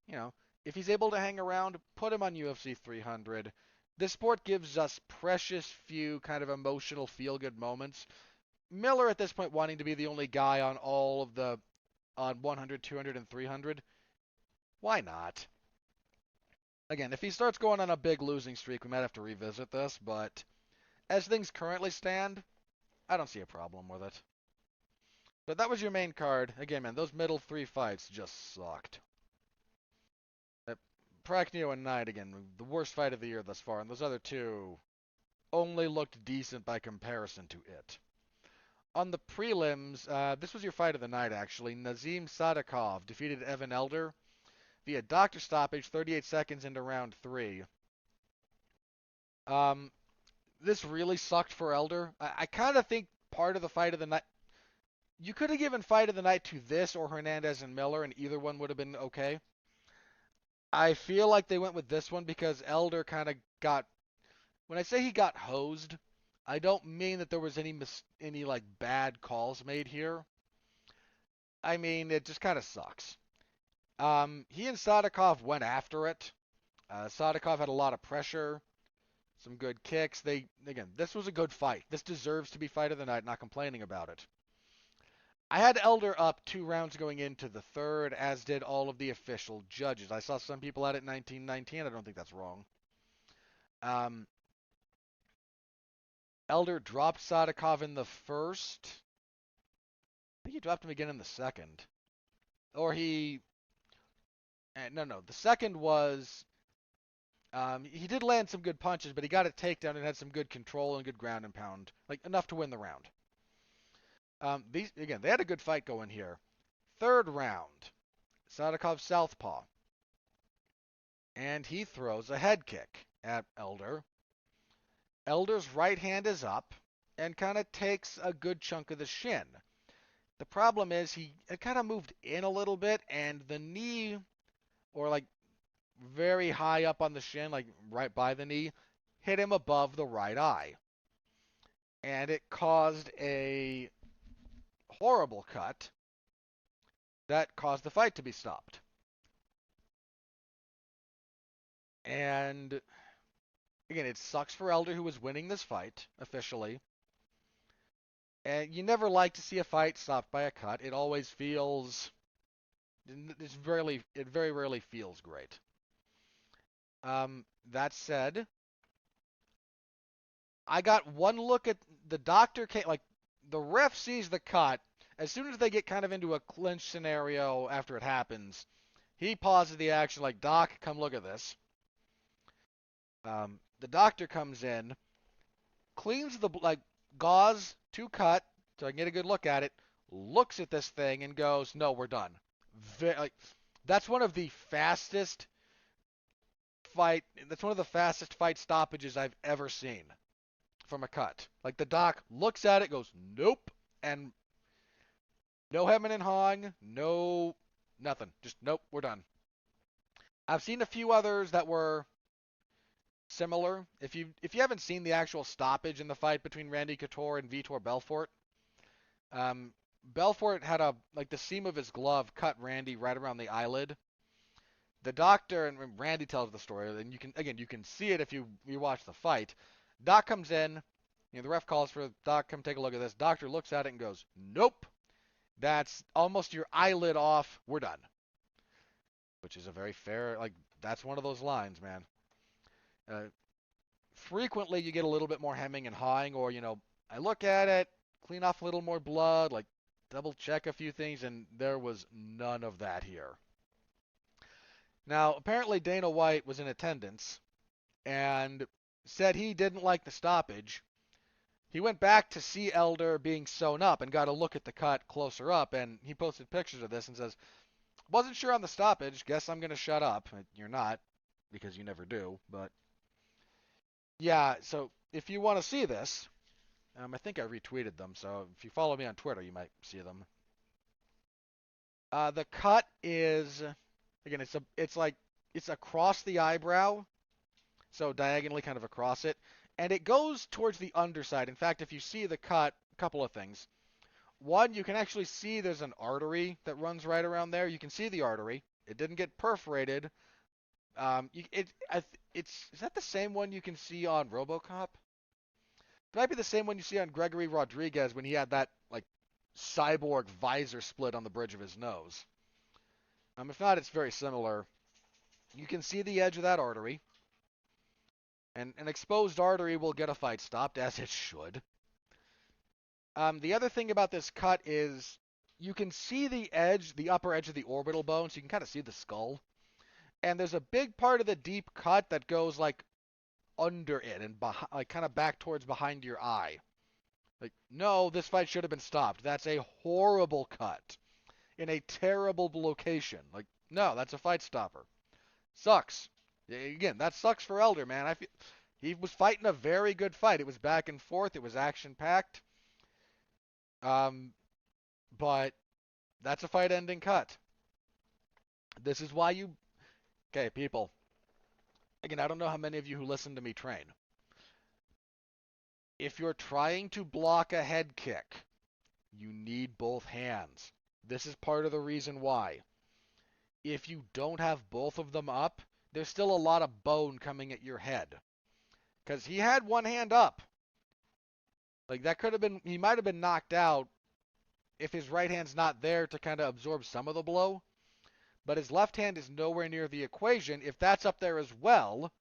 you know, if he's able to hang around, put him on UFC 300. This sport gives us precious few kind of emotional feel-good moments. Miller at this point wanting to be the only guy on all of the on 100, 200, and 300. Why not? Again, if he starts going on a big losing streak, we might have to revisit this, but as things currently stand, I don't see a problem with it. But that was your main card. Again, man, those middle 3 fights just sucked. That Praknio and Knight, again, the worst fight of the year thus far, and those other two only looked decent by comparison to it. On the prelims, this was your fight of the night, actually. Nazim Sadikov defeated Evan Elder via doctor stoppage 38 seconds into round 3. Um, this really sucked for Elder. I kind of think part of the fight of the night. You could have given fight of the night to this or Hernandez and Miller, and either one would have been okay. I feel like they went with this one because Elder kind of got. When I say he got hosed, I don't mean that there was any like bad calls made here. I mean it just kind of sucks. He and Sadikov went after it. Sadikov had a lot of pressure, some good kicks. This was a good fight. This deserves to be fight of the night. Not complaining about it. I had Elder up 2 rounds going into the third, as did all of the official judges. I saw some people at it 19-19. I don't think that's wrong. Um, Elder dropped Sadikov in the first. I think he dropped him again in the second. Or he. No. The second was. He did land some good punches, but he got a takedown and had some good control and good ground and pound. Like, enough to win the round. They had a good fight going here. Third round. Sadikov southpaw. And he throws a head kick at Elder. Elder's right hand is up and kind of takes a good chunk of the shin. The problem is he kind of moved in a little bit, and the knee, or like very high up on the shin, like right by the knee, hit him above the right eye. And it caused a horrible cut that caused the fight to be stopped. And again, it sucks for Elder, who was winning this fight officially. And you never like to see a fight stopped by a cut. It always feels it very rarely feels great. That said, I got one look at the doctor. Like the ref sees the cut. As soon as they get kind of into a clinch scenario after it happens, he pauses the action like, Doc, come look at this. The doctor comes in, cleans the gauze to cut so I can get a good look at it, looks at this thing and goes, no, we're done. That's one of the fastest fight stoppages I've ever seen from a cut. Like the doc looks at it, goes, nope, and no hemming and hawing, no nothing. Just nope, we're done. I've seen a few others that were similar. If you haven't seen the actual stoppage in the fight between Randy Couture and Vitor Belfort, Belfort had the seam of his glove cut Randy right around the eyelid. The doctor and Randy tells the story, and you can see it if you watch the fight. Doc comes in, the ref calls for Doc, come take a look at this. Doctor looks at it and goes, nope, that's almost your eyelid off. We're done. Which is a very fair, that's one of those lines, man. Frequently you get a little bit more hemming and hawing, or, I look at it, clean off a little more blood, double check a few things, and there was none of that here. Now, apparently Dana White was in attendance and said he didn't like the stoppage. He went back to see Elder being sewn up and got a look at the cut closer up, and he posted pictures of this and says, wasn't sure on the stoppage, guess I'm going to shut up. You're not, because you never do, but yeah, so if you want to see this, I think I retweeted them, so if you follow me on Twitter, you might see them. The cut is, again, it's across the eyebrow, so diagonally kind of across it, and it goes towards the underside. In fact, if you see the cut, a couple of things. One, you can actually see there's an artery that runs right around there. You can see the artery. It didn't get perforated. Is that the same one you can see on RoboCop? It might be the same one you see on Gregory Rodriguez when he had that cyborg visor split on the bridge of his nose. If not, it's very similar. You can see the edge of that artery. And an exposed artery will get a fight stopped, as it should. The other thing about this cut is you can see the upper edge of the orbital bone, so you can kind of see the skull. And there's a big part of the deep cut that goes under it and kind of back towards behind your eye. No, this fight should have been stopped. That's a horrible cut in a terrible location. No, that's a fight stopper. Sucks. Again, that sucks for Elder, man. I feel he was fighting a very good fight. It was back and forth. It was action-packed. But that's a fight-ending cut. This is why you... Okay, people. Again, I don't know how many of you who listen to me train. If you're trying to block a head kick, you need both hands. This is part of the reason why. If you don't have both of them up, there's still a lot of bone coming at your head. Because he had one hand up. That could have been, he might have been knocked out if his right hand's not there to kind of absorb some of the blow. But his left hand is nowhere near the equation. If that's up there as well,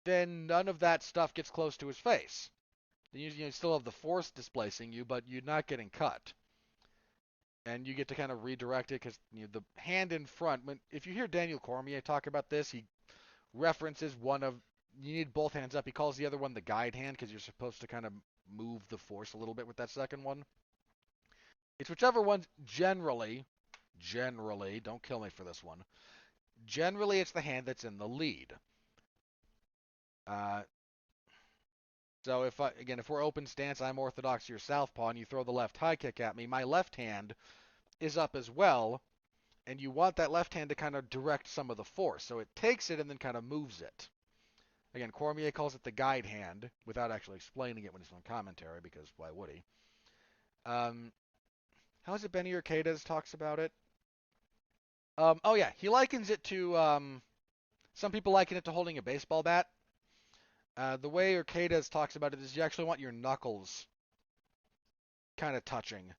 then none of that stuff gets close to his face. You still have the force displacing you, but you're not getting cut. And you get to kind of redirect it because the hand in front, if you hear Daniel Cormier talk about this, he references you need both hands up. He calls the other one the guide hand because you're supposed to kind of move the force a little bit with that second one. It's whichever one generally, don't kill me for this one. Generally, it's the hand that's in the lead. So if we're open stance, I'm orthodox, you're southpaw, and you throw the left high kick at me, my left hand is up as well, and you want that left hand to kind of direct some of the force. So it takes it and then kind of moves it. Again, Cormier calls it the guide hand, without actually explaining it when he's on commentary, because why would he? How is it Benny Urquidez talks about it? Oh yeah, he likens it to, some people liken it to holding a baseball bat. The way Urquidez talks about it is you actually want your knuckles kind of touching.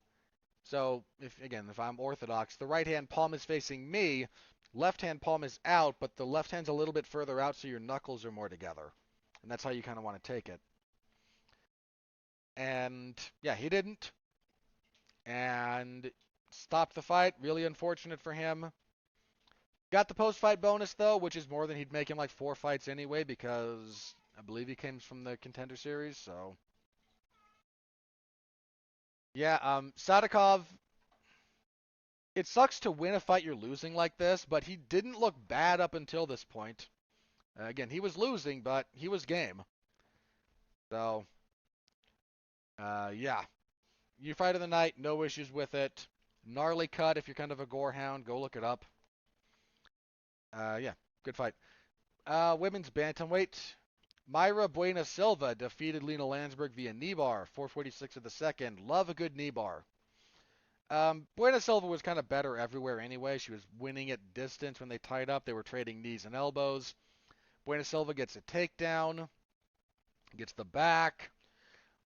So, if I'm orthodox, the right hand palm is facing me, left hand palm is out, but the left hand's a little bit further out so your knuckles are more together. And that's how you kind of want to take it. And yeah, he didn't. And stopped the fight. Really unfortunate for him. Got the post-fight bonus though, which is more than he'd make in like 4 fights anyway, because I believe he came from the Contender Series. So yeah, Sadikov. It sucks to win a fight you're losing like this, but he didn't look bad up until this point. Again, he was losing, but he was game. So yeah, you fight of the night, no issues with it. Gnarly cut if you're kind of a gore hound, go look it up. Yeah, good fight. Women's bantamweight. Mayra Buena Silva defeated Lena Landsberg via knee bar, 446 of the second. Love a good knee bar. Buena Silva was kind of better everywhere anyway. She was winning at distance when they tied up. They were trading knees and elbows. Buena Silva gets a takedown, gets the back,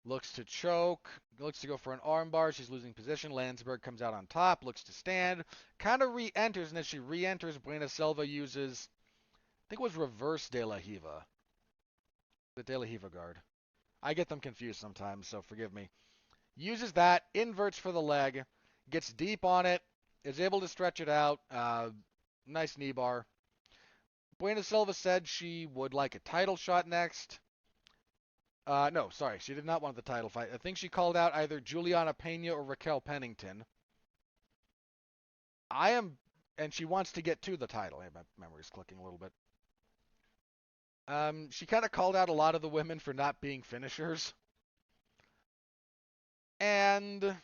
looks to choke, looks to go for an armbar. She's losing position. Landsberg comes out on top, looks to stand, kind of re-enters, and as she re-enters, Buena Silva uses, I think it was reverse De La Hiva. The De La Hiva guard. I get them confused sometimes, so forgive me. Uses that, inverts for the leg, gets deep on it, is able to stretch it out. Nice knee bar. Buena Silva said she would like a title shot next. No, sorry, she did not want the title fight. I think she called out either Juliana Pena or Raquel Pennington. And she wants to get to the title. Hey, my memory's clicking a little bit. She kind of called out a lot of the women for not being finishers. And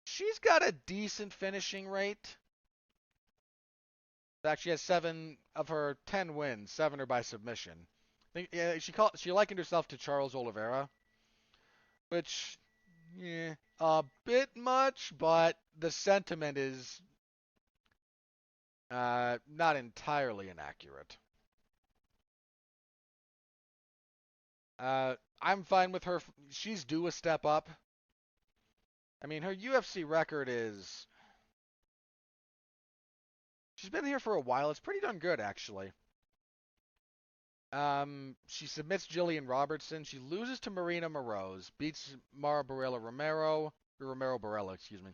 she's got a decent finishing rate. In fact, she has 7 of her 10 wins. 7 are by submission. I think, yeah, she likened herself to Charles Oliveira, which, yeah, a bit much, but the sentiment is not entirely inaccurate. I'm fine with her. She's due a step up. I mean, her UFC record is. She's been here for a while. It's pretty darn good, actually. She submits Jillian Robertson. She loses to Marina Moroz. Beats Mara Romero Barella, excuse me.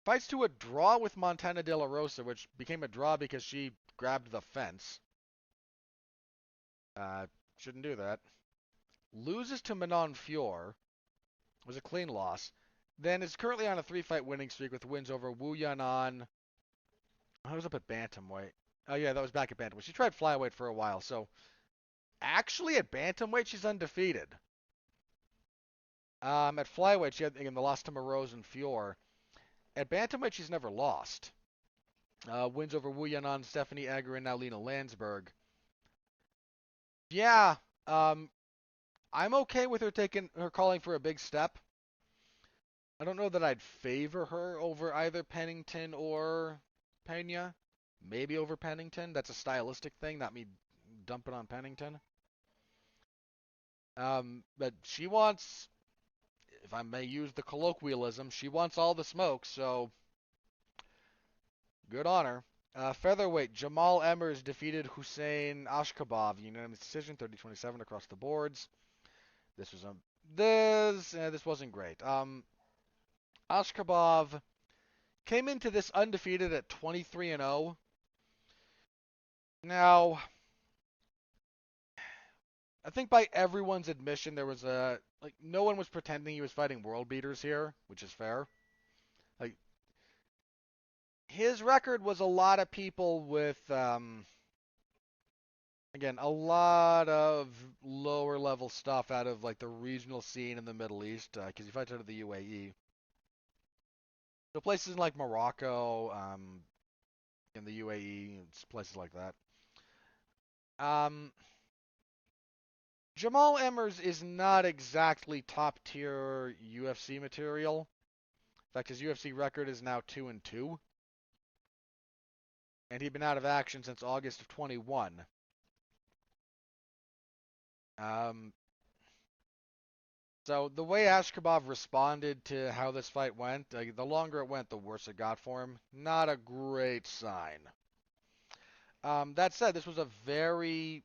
Fights to a draw with Montana De La Rosa, which became a draw because she grabbed the fence. Shouldn't do that. Loses to Manon Fior. Was a clean loss. Then is currently on a 3-fight winning streak with wins over Wu Yanan. I was up at bantamweight. Oh yeah, that was back at bantamweight. She tried flyweight for a while, so actually at bantamweight she's undefeated. At flyweight she had again the loss to Moroz and Fior. At bantamweight she's never lost. Wins over Wu Yanan, Stephanie Egger, and now Lena Landsberg. Yeah, I'm okay with her calling for a big step. I don't know that I'd favor her over either Pennington or Pena. Maybe over Pennington. That's a stylistic thing, not me dumping on Pennington. But she wants, if I may use the colloquialism, she wants all the smoke, so good on her. Featherweight, Jamal Emmers defeated Hussein Ashkabov, unanimous decision, 30-27 across the boards. This was this wasn't great. Ashkabov came into this undefeated at 23-0. Now, I think by everyone's admission, there was no one was pretending he was fighting world beaters here, which is fair. Like, his record was a lot of people with, again, a lot of lower level stuff out of like the regional scene in the Middle East, because he fights out of the UAE. So places like Morocco, in the UAE, places like that. Jamal Emmers is not exactly top tier UFC material. In fact, his UFC record is now 2-2. And he'd been out of action since August of 21. So the way Ashkabov responded to how this fight went, the longer it went, the worse it got for him. Not a great sign. That said, this was a very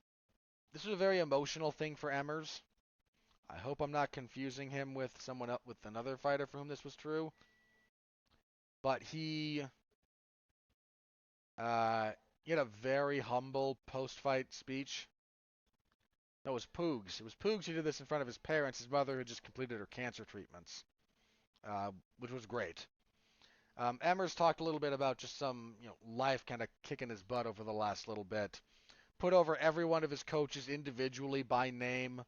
emotional thing for Emmers. I hope I'm not confusing him with someone else, with another fighter for whom this was true. But uh, he had a very humble post-fight speech. No, it was Poogs. It was Poogs who did this in front of his parents. His mother had just completed her cancer treatments, which was great. Emmers talked a little bit about just some, life kind of kicking his butt over the last little bit. Put over every one of his coaches individually by name,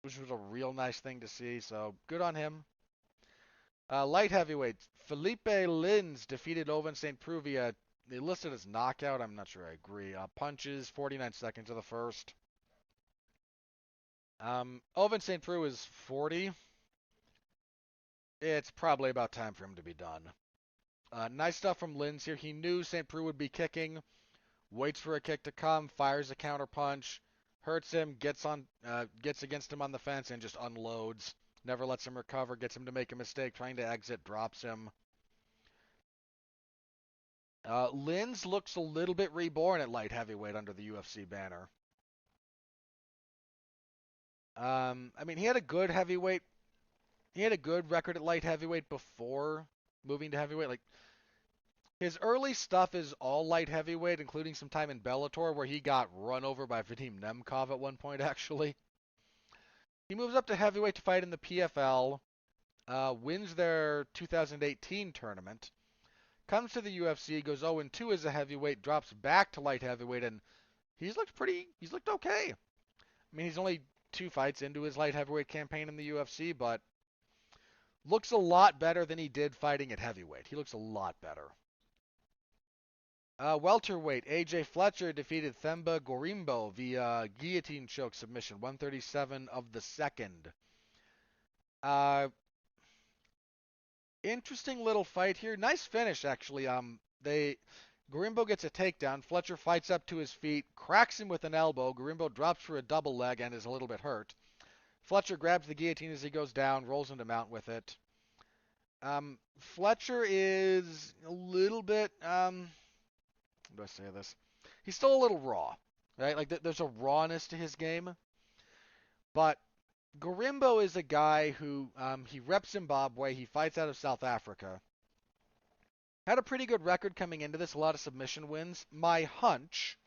which was a real nice thing to see. So good on him. Light heavyweight Felipe Lins defeated Ovince St. Preux via, they listed as knockout. I'm not sure I agree. Punches, 49 seconds of the first. Ovince St. Preux is 40. It's probably about time for him to be done. Nice stuff from Lins here. He knew St. Preux would be kicking, waits for a kick to come, fires a counter punch, hurts him, gets against him on the fence, and just unloads. Never lets him recover, gets him to make a mistake, trying to exit, drops him. Lins looks a little bit reborn at light heavyweight under the UFC banner. He had a good heavyweight. He had a good record at light heavyweight before moving to heavyweight. Like, his early stuff is all light heavyweight, including some time in Bellator where he got run over by Vadim Nemkov at one point, actually. He moves up to heavyweight to fight in the PFL, wins their 2018 tournament, comes to the UFC, goes 0-2 as a heavyweight, drops back to light heavyweight, and he's looked okay. He's only 2 fights into his light heavyweight campaign in the UFC, but looks a lot better than he did fighting at heavyweight. He looks a lot better. Welterweight, AJ Fletcher defeated Themba Gorimbo via guillotine choke submission, 137 of the second. Interesting little fight here. Nice finish, actually. Gorimbo gets a takedown. Fletcher fights up to his feet, cracks him with an elbow. Gorimbo drops for a double leg and is a little bit hurt. Fletcher grabs the guillotine as he goes down, rolls into mount with it. Fletcher is a little bit, how do I say this? He's still a little raw, right? Like, there's a rawness to his game. But Gorimbo is a guy who, he reps Zimbabwe. He fights out of South Africa. Had a pretty good record coming into this, a lot of submission wins. My hunch,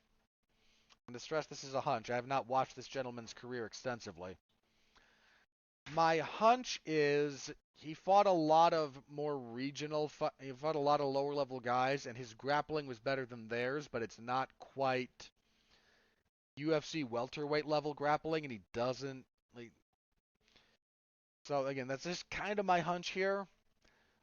and to stress this is a hunch, I have not watched this gentleman's career extensively. My hunch is he fought a lot of more regional, he fought a lot of lower level guys, and his grappling was better than theirs, but it's not quite UFC welterweight level grappling, and he doesn't, like, so again, that's just kind of my hunch here.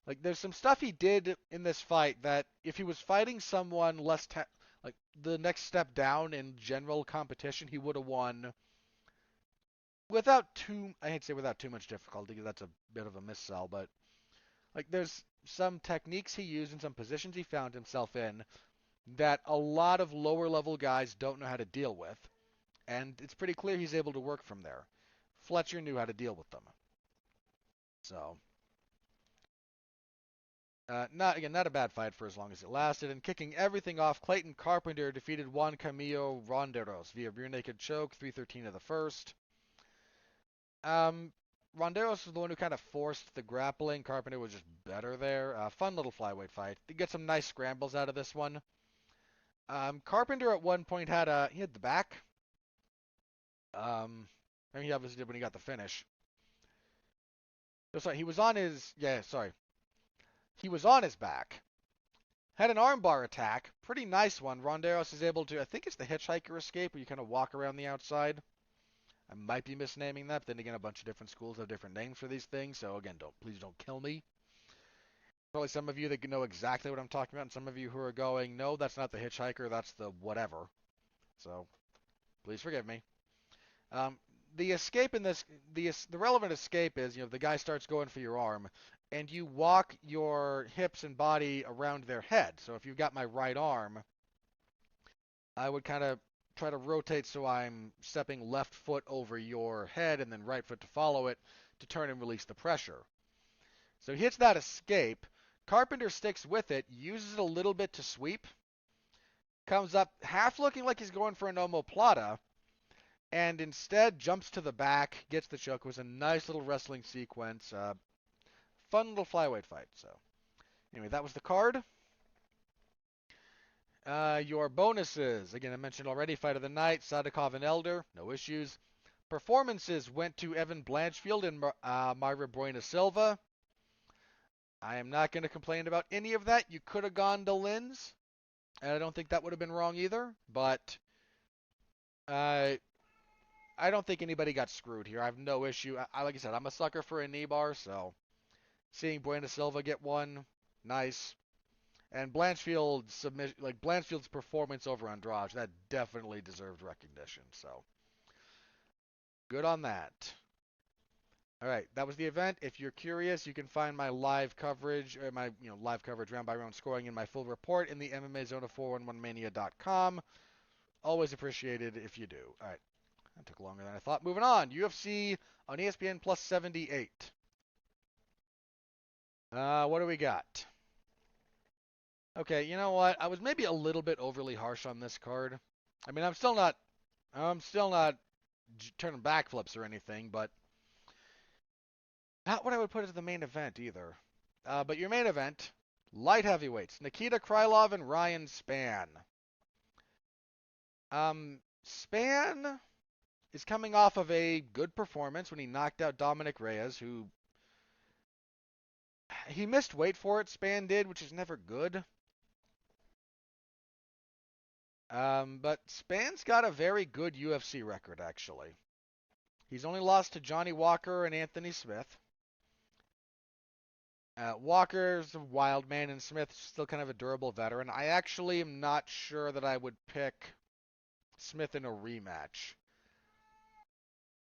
Like, there's some stuff he did in this fight that if he was fighting someone like the next step down in general competition, he would have won I hate to say without too much difficulty, because that's a bit of a missell, but like, there's some techniques he used and some positions he found himself in that a lot of lower level guys don't know how to deal with, and it's pretty clear he's able to work from there. Fletcher knew how to deal with them. So, not a bad fight for as long as it lasted. And kicking everything off, Clayton Carpenter defeated Juan Camilo Ronderos via rear naked choke, 3:13 of the first. Ronderos was the one who kind of forced the grappling. Carpenter was just better there. Fun little flyweight fight. You get some nice scrambles out of this one. Carpenter at one point had the back. He obviously did when he got the finish. Oh, sorry, he was on his back. Had an armbar attack. Pretty nice one. Ronderos is able to, I think it's the hitchhiker escape, where you kind of walk around the outside. I might be misnaming that, but then again, a bunch of different schools have different names for these things, so again, please don't kill me. Probably some of you that know exactly what I'm talking about, and some of you who are going, no, that's not the hitchhiker, that's the whatever. So, please forgive me. The escape in this, the relevant escape is, the guy starts going for your arm, and you walk your hips and body around their head. So if you've got my right arm, I would kind of try to rotate so I'm stepping left foot over your head and then right foot to follow it to turn and release the pressure. So he hits that escape. Carpenter sticks with it, uses it a little bit to sweep, comes up half looking like he's going for an omoplata, and instead jumps to the back, gets the choke. It was a nice little wrestling sequence. Fun little flyweight fight. So anyway, that was the card. Your bonuses. Again, I mentioned already, fight of the night, Sadikov and Elder, no issues. Performances went to Evan Blanchfield and Myra Buena Silva. I am not going to complain about any of that. You could have gone to Lynn's, and I don't think that would have been wrong either, but I don't think anybody got screwed here. I have no issue. Like I said, I'm a sucker for a knee bar, so seeing Buena Silva get one, nice. And Blanchfield's performance over Andrade, that definitely deserved recognition. So good on that. All right, that was the event. If you're curious, you can find my live coverage, or my live coverage round by round scoring in my full report in the MMA Zone of 411mania.com. Always appreciated if you do. All right, that took longer than I thought. Moving on, UFC on ESPN plus 78. What do we got? Okay, you know what? I was maybe a little bit overly harsh on this card. I mean, I'm still not turning backflips or anything, but not what I would put as the main event either. But your main event, light heavyweights, Nikita Krylov and Ryan Spann. Spann is coming off of a good performance when he knocked out Dominic Reyes, who he missed weight for it. Spann did, which is never good. But Spann's got a very good UFC record, actually. He's only lost to Johnny Walker and Anthony Smith. Walker's a wild man, and Smith's still kind of a durable veteran. I actually am not sure that I would pick Smith in a rematch.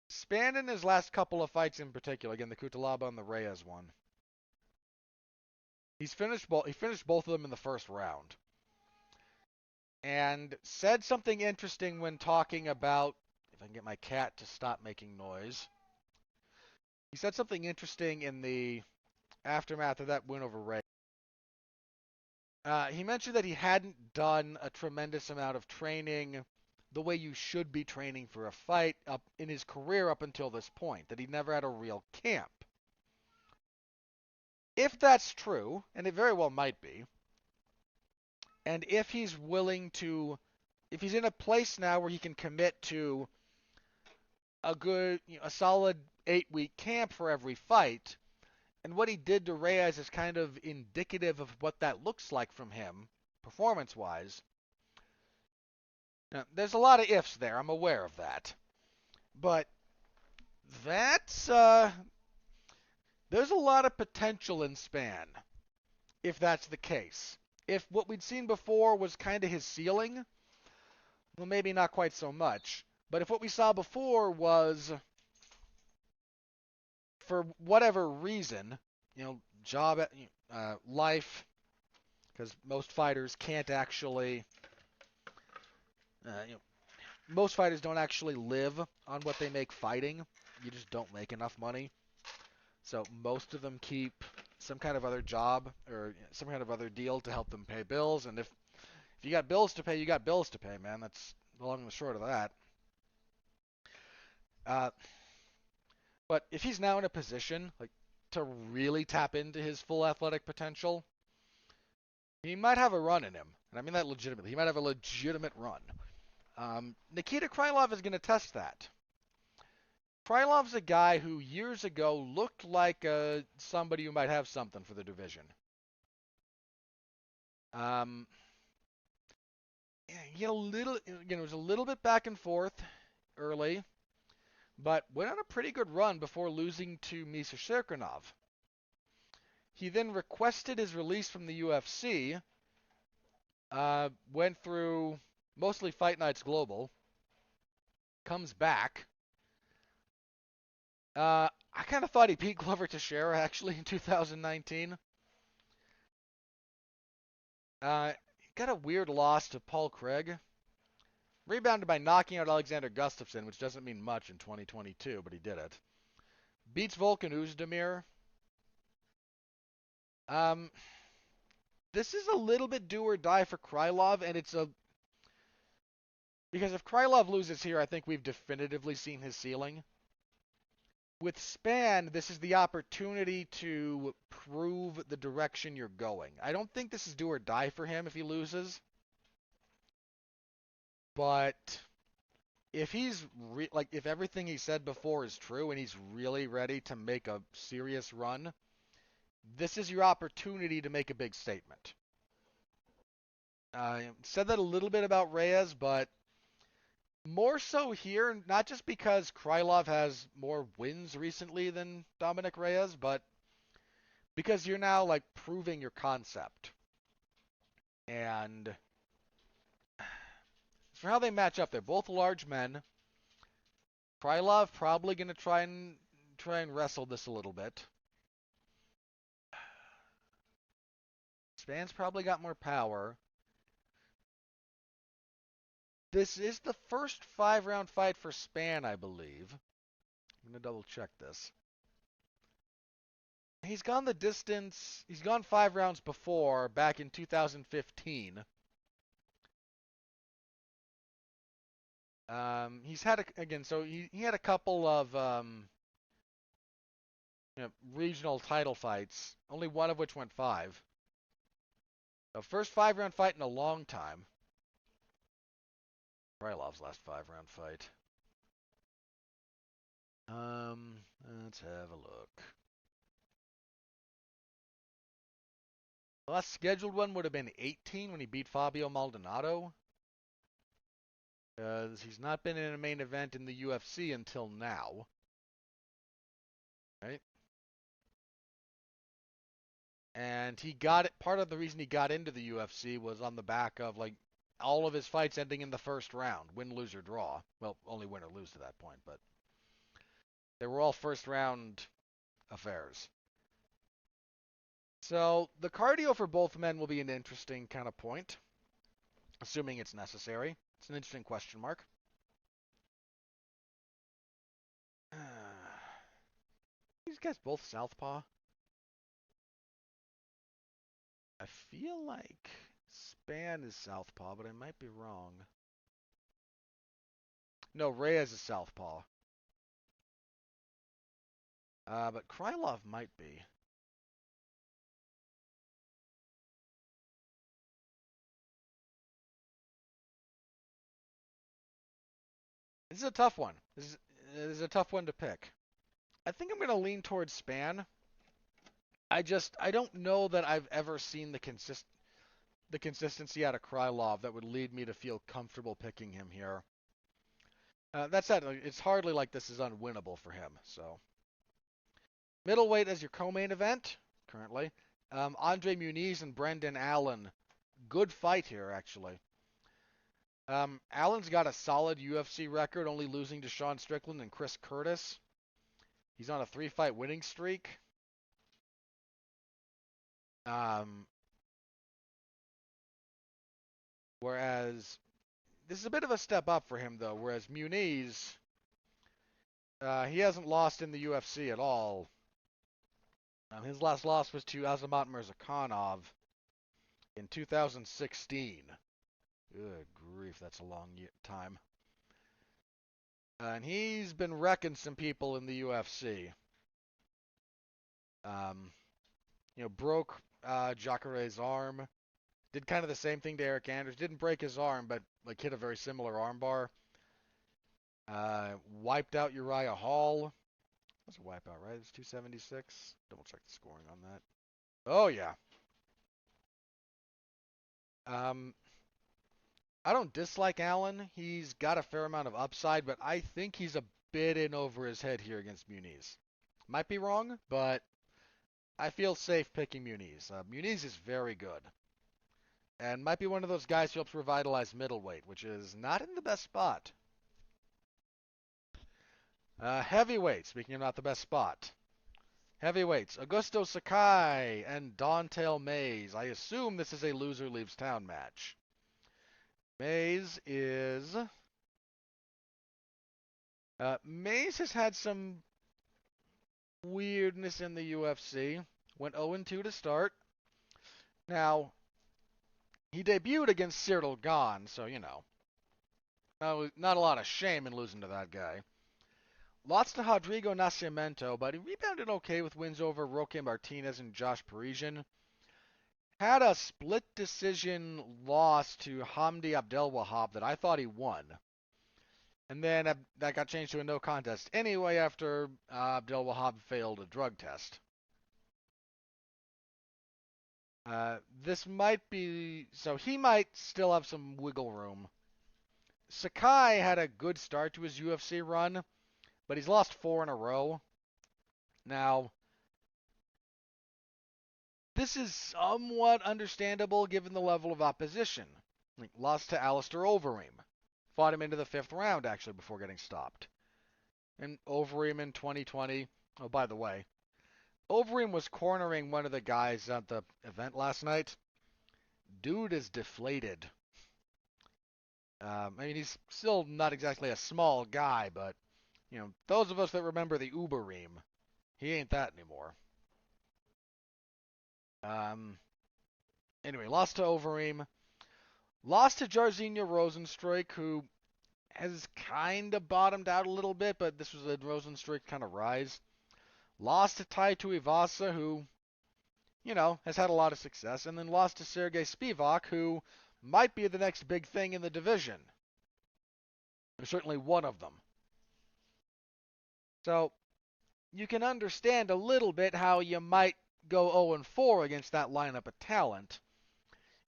Spann in his last couple of fights in particular, again, the Cutelaba and the Reyes one, he finished both of them in the first round. And said something interesting when talking about, if I can get my cat to stop making noise. He said something interesting in the aftermath of that win over Ray. He mentioned that he hadn't done a tremendous amount of training the way you should be training for a fight up in his career up until this point, that he never had a real camp. If that's true, and it very well might be, and if he's in a place now where he can commit to a solid 8-week camp for every fight, and what he did to Reyes is kind of indicative of what that looks like from him, performance-wise. Now, there's a lot of ifs there. I'm aware of that. But there's a lot of potential in Spann, if that's the case. If what we'd seen before was kind of his ceiling, well, maybe not quite so much. But if what we saw before was, for whatever reason, job, life, because most fighters can't actually, most fighters don't actually live on what they make fighting. You just don't make enough money. So most of them keep some kind of other job or some kind of other deal to help them pay bills. And if you got bills to pay, you got bills to pay, man. That's the long and the short of that. But if he's now in a position to really tap into his full athletic potential, he might have a run in him. And I mean that legitimately. He might have a legitimate run. Nikita Krylov is going to test that. Krylov's a guy who years ago looked like somebody who might have something for the division. He had it was a little bit back and forth early, but went on a pretty good run before losing to Misha Shirkinov. He then requested his release from the UFC, went through mostly Fight Nights Global, comes back. I kind of thought he beat Glover Teixeira actually in 2019. Got a weird loss to Paul Craig. Rebounded by knocking out Alexander Gustafsson, which doesn't mean much in 2022, but he did it. Beats Volkan Oezdemir. This is a little bit do or die for Krylov, and Because if Krylov loses here, I think we've definitively seen his ceiling. With Span, this is the opportunity to prove the direction you're going. I don't think this is do or die for him if he loses. But if he's if everything he said before is true and he's really ready to make a serious run, this is your opportunity to make a big statement. I said that a little bit about Reyes, but more so here, not just because Krylov has more wins recently than Dominic Reyes, but because you're now like proving your concept. And for how they match up, they're both large men. Krylov probably going to try and wrestle this a little bit. Span's probably got more power. This is the first 5-round fight for Span, I believe. I'm going to double check this. He's gone the distance. He's gone 5 rounds before, back in 2015. He's had so he had a couple of regional title fights, only one of which went 5. The first 5-round fight in a long time. Krylov's last 5-round fight. Let's have a look. The last scheduled one would have been 18 when he beat Fabio Maldonado. He's not been in a main event in the UFC until now. Right? And he got it. Part of the reason he got into the UFC was on the back of like all of his fights ending in the first round, win, lose, or draw. Well, only win or lose to that point, but they were all first round affairs. So the cardio for both men will be an interesting kind of point, assuming it's necessary. It's an interesting question mark. These guys both southpaw. I feel like Span is southpaw, but I might be wrong. No, Reyes is southpaw. But Krylov might be. This is a tough one. This is a tough one to pick. I think I'm going to lean towards Span. I don't know that I've ever seen the consistency out of Krylov that would lead me to feel comfortable picking him here. That said, it's hardly like this is unwinnable for him. So, middleweight as your co-main event currently. Andre Muniz and Brendan Allen. Good fight here, actually. Allen's got a solid UFC record, only losing to Sean Strickland and Chris Curtis. He's on a 3-fight winning streak. Whereas this is a bit of a step up for him, though. Whereas Muniz, he hasn't lost in the UFC at all. His last loss was to Azamat Mirzakhanov in 2016. Good grief, that's a long time. And he's been wrecking some people in the UFC. Broke Jacare's arm. Did kind of the same thing to Eric Anders. Didn't break his arm, but like hit a very similar armbar. Wiped out Uriah Hall. That's a wipeout, right? It's 276. Double check the scoring on that. Oh yeah. I don't dislike Allen. He's got a fair amount of upside, but I think he's a bit in over his head here against Muniz. Might be wrong, but I feel safe picking Muniz. Muniz is very good. And might be one of those guys who helps revitalize middleweight, which is not in the best spot. Heavyweight, speaking of not the best spot. Heavyweights, Augusto Sakai and Don'Tale Mayes. I assume this is a loser leaves town match. Mayes has had some weirdness in the UFC. Went 0-2 to start. Now, he debuted against Cyril Gahn, so, Not a lot of shame in losing to that guy. Lost to Rodrigo Nascimento, but he rebounded okay with wins over Roque Martinez and Josh Parisian. Had a split decision loss to Hamdi Abdelwahab that I thought he won. And then that got changed to a no contest anyway after Abdelwahab failed a drug test. This might be... So he might still have some wiggle room. Sakai had a good start to his UFC run, but he's lost 4 in a row. Now, this is somewhat understandable given the level of opposition. Like, lost to Alistair Overeem. Fought him into the 5th round, actually, before getting stopped. And Overeem in 2020... Oh, by the way, Overeem was cornering one of the guys at the event last night. Dude is deflated. I mean, he's still not exactly a small guy, but, those of us that remember the Ubereem, he ain't that anymore. Anyway, lost to Overeem. Lost to Jairzinho Rozenstruik, who has kind of bottomed out a little bit, but this was a Rozenstruik kind of rise. Lost to Tai Tuivasa, who, has had a lot of success. And then lost to Sergey Spivak, who might be the next big thing in the division. Or certainly one of them. So, you can understand a little bit how you might go 0-4 against that lineup of talent.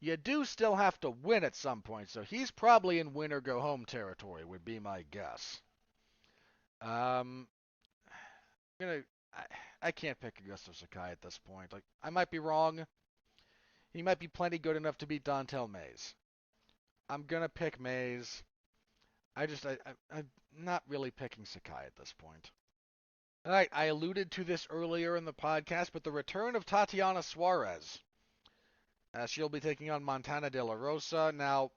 You do still have to win at some point, so he's probably in win or go home territory, would be my guess. I'm gonna, I can't pick Augusto Sakai at this point. Like, I might be wrong. He might be plenty good enough to beat Dontel Mays. I'm gonna pick Mays. I'm not really picking Sakai at this point. All right, I alluded to this earlier in the podcast, but the return of Tatiana Suarez. She'll be taking on Montana De La Rosa. Now,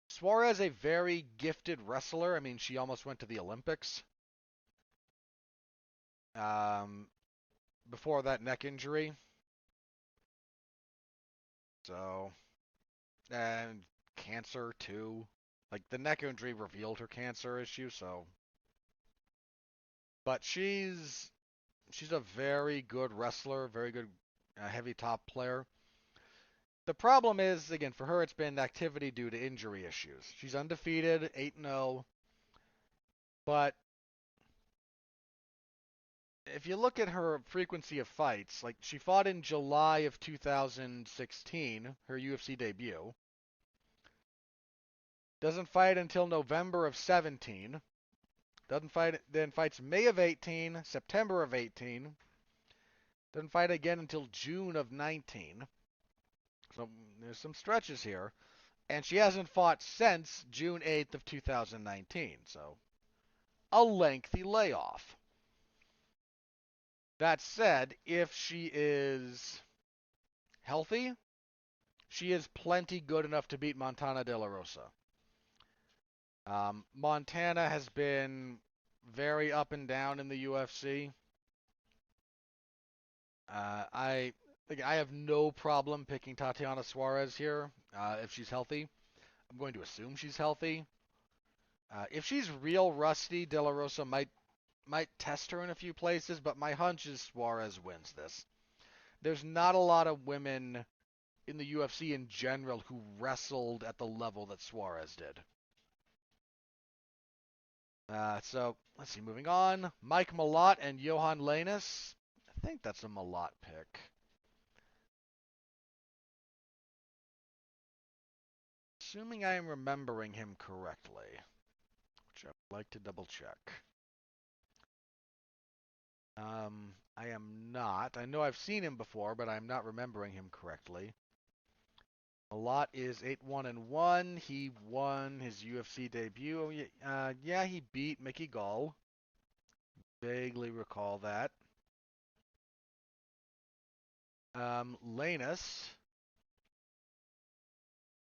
Suarez, a very gifted wrestler. I mean, she almost went to the Olympics. Before that neck injury. So, and cancer too. Like, the neck injury revealed her cancer issue, so. But she's a very good wrestler, very good heavy top player. The problem is, again, for her, it's been activity due to injury issues. She's undefeated, 8-0, but if you look at her frequency of fights, like, she fought in July of 2016, her UFC debut. Doesn't fight until November of 17. Doesn't fight, then fights May of 18, September of 18. Doesn't fight again until June of 19. So there's some stretches here. And she hasn't fought since June 8th of 2019. So a lengthy layoff. That said, if she is healthy, she is plenty good enough to beat Montana De La Rosa. Montana has been very up and down in the UFC. I have no problem picking Tatiana Suarez here if she's healthy. I'm going to assume she's healthy. If she's real rusty, De La Rosa might test her in a few places, but my hunch is Suarez wins this. There's not a lot of women in the UFC in general who wrestled at the level that Suarez did. So, let's see, moving on. Mike Malott and Johan Lainus. I think that's a Malott pick. Assuming I am remembering him correctly, which I would like to double check. I am not. I know I've seen him before, but I'm not remembering him correctly. Malott is 8-1-1. He won his UFC debut. Yeah, he beat Mickey Gall. Vaguely recall that. Lanus.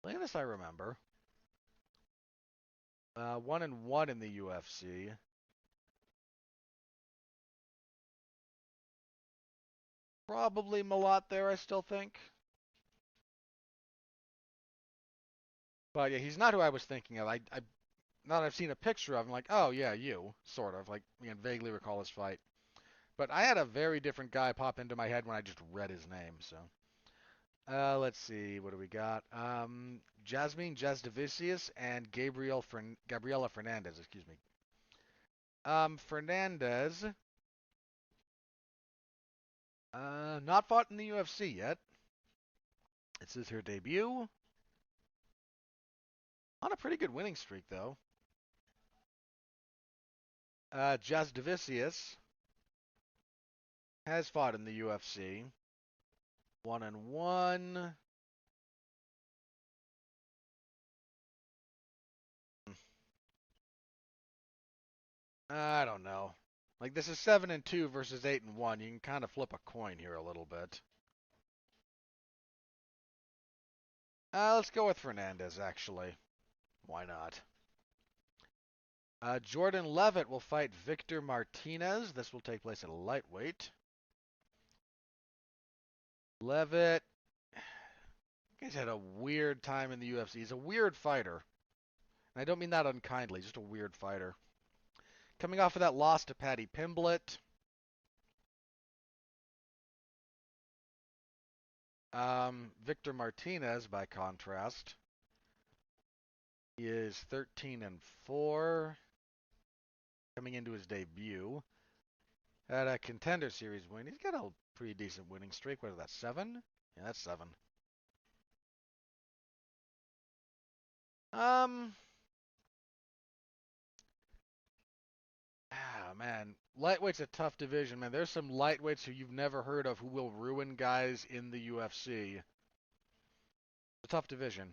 Lanus, I remember. 1-1 in the UFC. Probably Malott there, I still think. But yeah, he's not who I was thinking of. Now that I've seen a picture of him, like, oh yeah, you, sort of, like, you can vaguely recall his fight. But I had a very different guy pop into my head when I just read his name. So, let's see, what do we got? Jasmine Jasdavicius and Gabriela Fernandez, excuse me. Fernandez, not fought in the UFC yet. This is her debut. On a pretty good winning streak, though. Jasdavicius has fought in the UFC. 1-1. I don't know. Like, this is 7-2 versus 8-1. You can kind of flip a coin here a little bit. Let's go with Fernandez, actually. Why not? Jordan Levitt will fight Victor Martinez. This will take place at a lightweight. Levitt, he's had a weird time in the UFC. He's a weird fighter. And I don't mean that unkindly, just a weird fighter. Coming off of that loss to Paddy Pimblett. Victor Martinez, by contrast, he is 13-4, coming into his debut. Had a Contender Series win. He's got a pretty decent winning streak. What is that, 7? Yeah, that's 7. Man, lightweight's a tough division, man. There's some lightweights who you've never heard of who will ruin guys in the UFC. It's a tough division.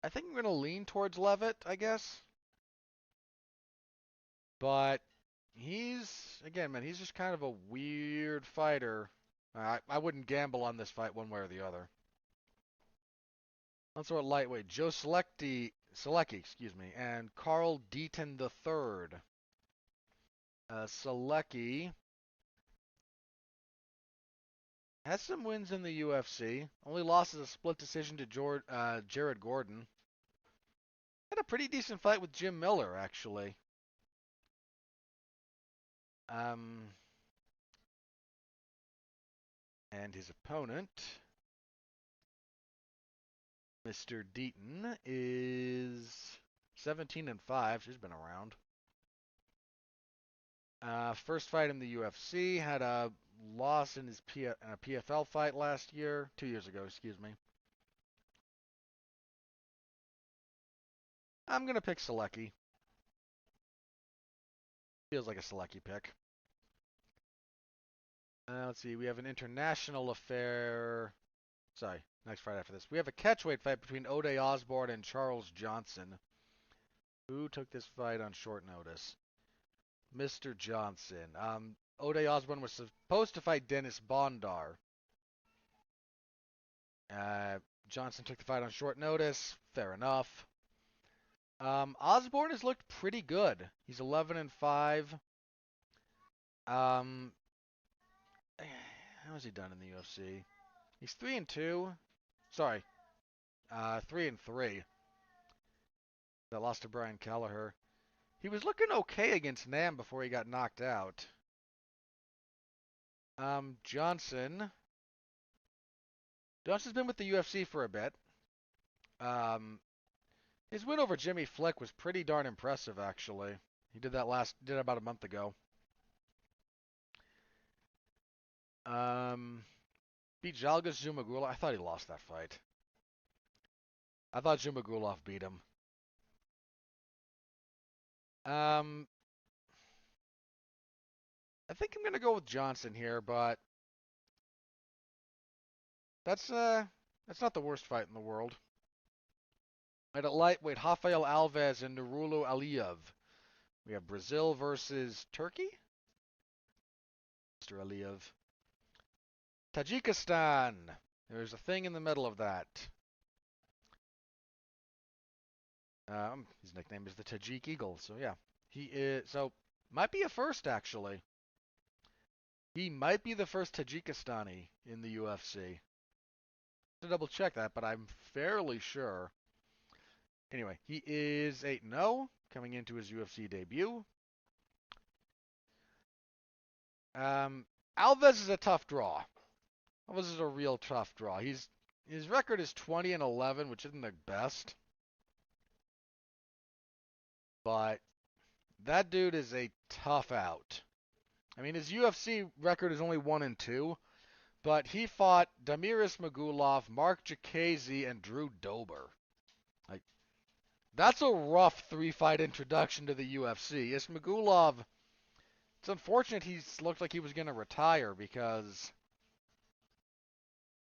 I think I'm going to lean towards Levitt, I guess. But again, man, he's just kind of a weird fighter. I wouldn't gamble on this fight one way or the other. Let's go at lightweight. Joe Selecki, excuse me, and Carl Deaton III. Selecki has some wins in the UFC. Only lost as a split decision to Jared Gordon. Had a pretty decent fight with Jim Miller, actually. And his opponent, Mr. Deaton, is 17-5. She's been around. First fight in the UFC. Had a loss in his PFL fight last year. 2 years ago, excuse me. I'm going to pick Selecki. Feels like a Selecki pick. Let's see. We have an international affair. Sorry, next fight after this. We have a catchweight fight between Ode Osborne and Charles Johnson. Who took this fight on short notice? Mr. Johnson. Ode Osborne was supposed to fight Dennis Bondar. Johnson took the fight on short notice. Fair enough. Osborne has looked pretty good. He's 11-5. How has he done in the UFC? He's 3-2. Sorry, 3-3. That lost to Brian Kelleher. He was looking okay against Nam before he got knocked out. Johnson's been with the UFC for a bit. His win over Jimmy Flick was pretty darn impressive, actually. He did about a month ago. Beat Zhalgas Zhumagulov. I thought he lost that fight. I thought Zhumagulov beat him. I think I'm gonna go with Johnson here, but that's not the worst fight in the world. At lightweight, Rafael Alves and Nurullo Aliyev. We have Brazil versus Turkey. Mr. Aliyev. Tajikistan. There's a thing in the middle of that. His nickname is the Tajik Eagle, so yeah. Might be a first, actually. He might be the first Tajikistani in the UFC. To double check that, but I'm fairly sure. Anyway, he is 8-0 coming into his UFC debut. Alves is a tough draw. Alves is a real tough draw. His record is 20-11, which isn't the best, but that dude is a tough out. I mean, his UFC record is only 1-2, but he fought Damiris Magulov, Mark Jacasey, and Drew Dober. Like, that's a rough three-fight introduction to the UFC. Ismagulov, it's unfortunate he's looked like he was going to retire because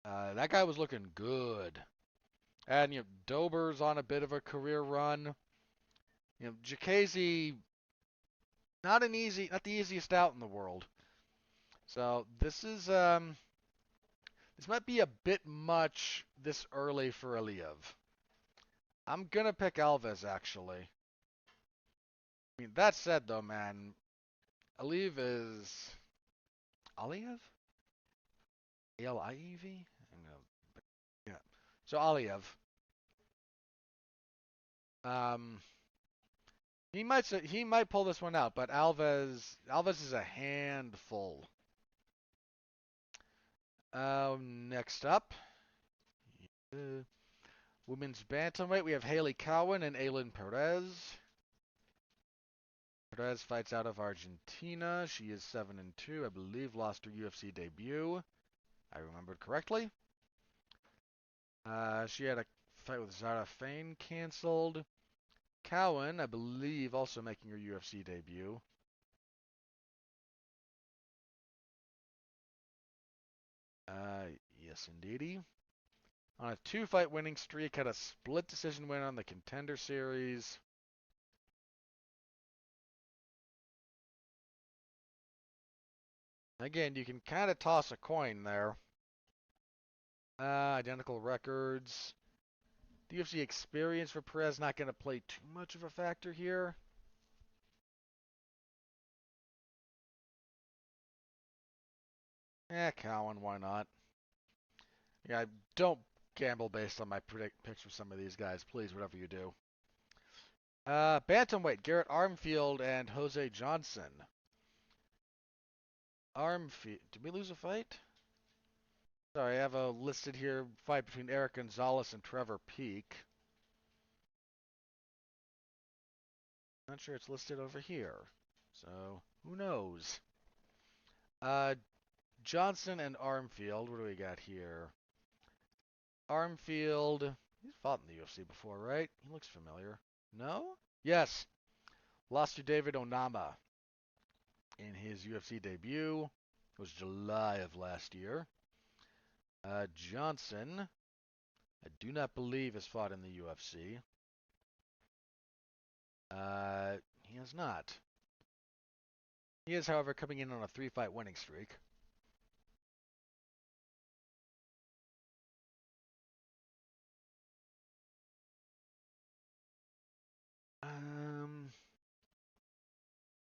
that guy was looking good. And, Dober's on a bit of a career run. Jacasey, not the easiest out in the world. So this might be a bit much this early for Aliyev. I'm gonna pick Alves actually. I mean, that said though, man, Aliyev is Aliyev? Aliev? Yeah. So Aliyev. Um, he might pull this one out, but Alves is a handful. Next up, uh, women's bantamweight, we have Haley Cowan and Aylin Perez. Perez fights out of Argentina. She is 7-2, I believe, lost her UFC debut. I remembered correctly. She had a fight with Zara Fain canceled. Cowan, I believe, also making her UFC debut. Yes, indeedy. On a two-fight winning streak, had a split decision win on the Contender Series. Again, you can kind of toss a coin there. Identical records. The UFC experience for Perez not going to play too much of a factor here. Cowan, why not? Yeah, don't gamble based on my picks for some of these guys, please, whatever you do. Bantamweight, Garrett Armfield and Jose Johnson. Armfield, did we lose a fight? Sorry, I have a listed here fight between Eric Gonzalez and Trevor Peak. Not sure it's listed over here, so who knows? Johnson and Armfield, what do we got here? Armfield, he's fought in the UFC before, right? He looks familiar. No? Yes. Lost to David Onama in his UFC debut. It was July of last year. Johnson, I do not believe has fought in the UFC. He has not. He is, however, coming in on a three-fight winning streak.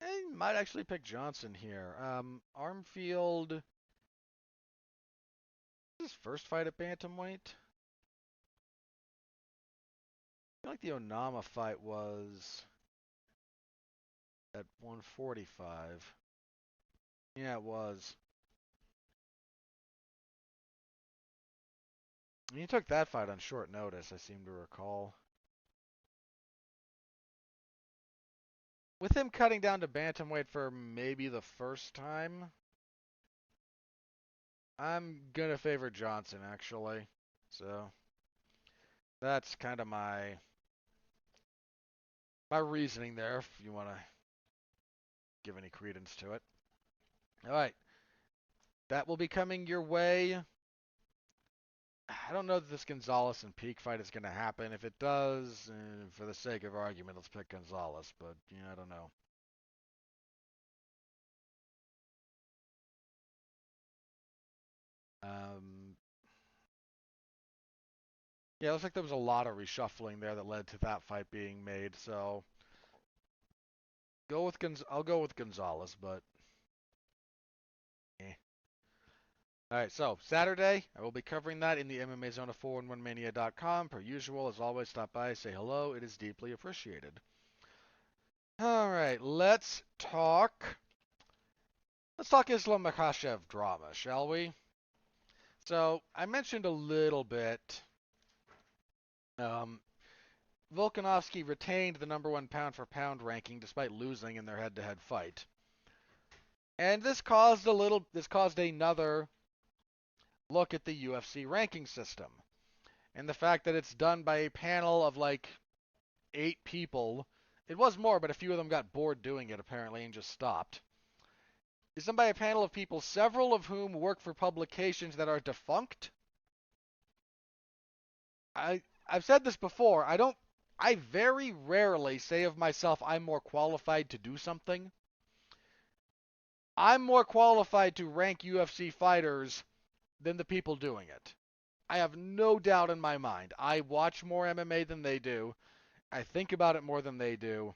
I might actually pick Johnson here. Armfield, his first fight at bantamweight. I feel like the Onama fight was at 145. Yeah, it was. He took that fight on short notice, I seem to recall. With him cutting down to bantamweight for maybe the first time, I'm gonna favor Johnson actually. So that's kind of my reasoning there, if you want to give any credence to it. All right, that will be coming your way. I don't know that this Gonzalez and Peak fight is going to happen. If it does, for the sake of argument, let's pick Gonzalez. But I don't know. Um, yeah, it looks like there was a lot of reshuffling there that led to that fight being made. So I'll go with Gonzalez, but eh. All right, so Saturday, I will be covering that in the MMA Zone of 411mania.com. Per usual, as always, stop by, say hello. It is deeply appreciated. All right, let's talk Islam Makhachev drama, shall we? So I mentioned a little bit. Um, Volkanovski retained the number one pound for pound ranking despite losing in their head-to-head fight, and this caused another look at the UFC ranking system and the fact that it's done by a panel of like 8 people. It was more, but a few of them got bored doing it apparently and just stopped. It's done by a panel of people, several of whom work for publications that are defunct. I've said this before. I very rarely say of myself I'm more qualified to do something. I'm more qualified to rank UFC fighters than the people doing it. I have no doubt in my mind. I watch more MMA than they do. I think about it more than they do.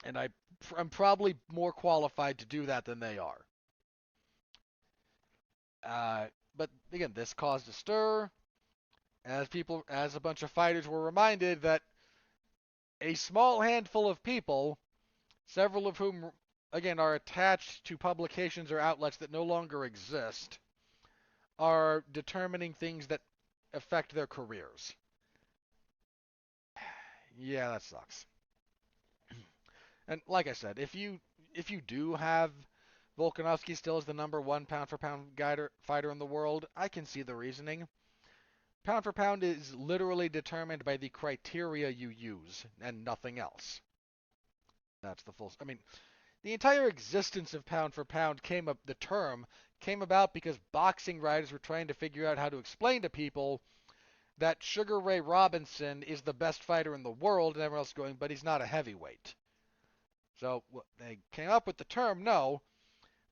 And I'm probably more qualified to do that than they are. But again, this caused a stir as a bunch of fighters were reminded that a small handful of people, several of whom, again, are attached to publications or outlets that no longer exist, are determining things that affect their careers. Yeah, that sucks. And like I said, if you do have Volkanovski still as the number one pound for pound fighter in the world, I can see the reasoning. Pound for pound is literally determined by the criteria you use and nothing else. That's the full. I mean, the entire existence of pound for pound the term came about because boxing writers were trying to figure out how to explain to people that Sugar Ray Robinson is the best fighter in the world, and everyone else going, but he's not a heavyweight. So they came up with the term, no,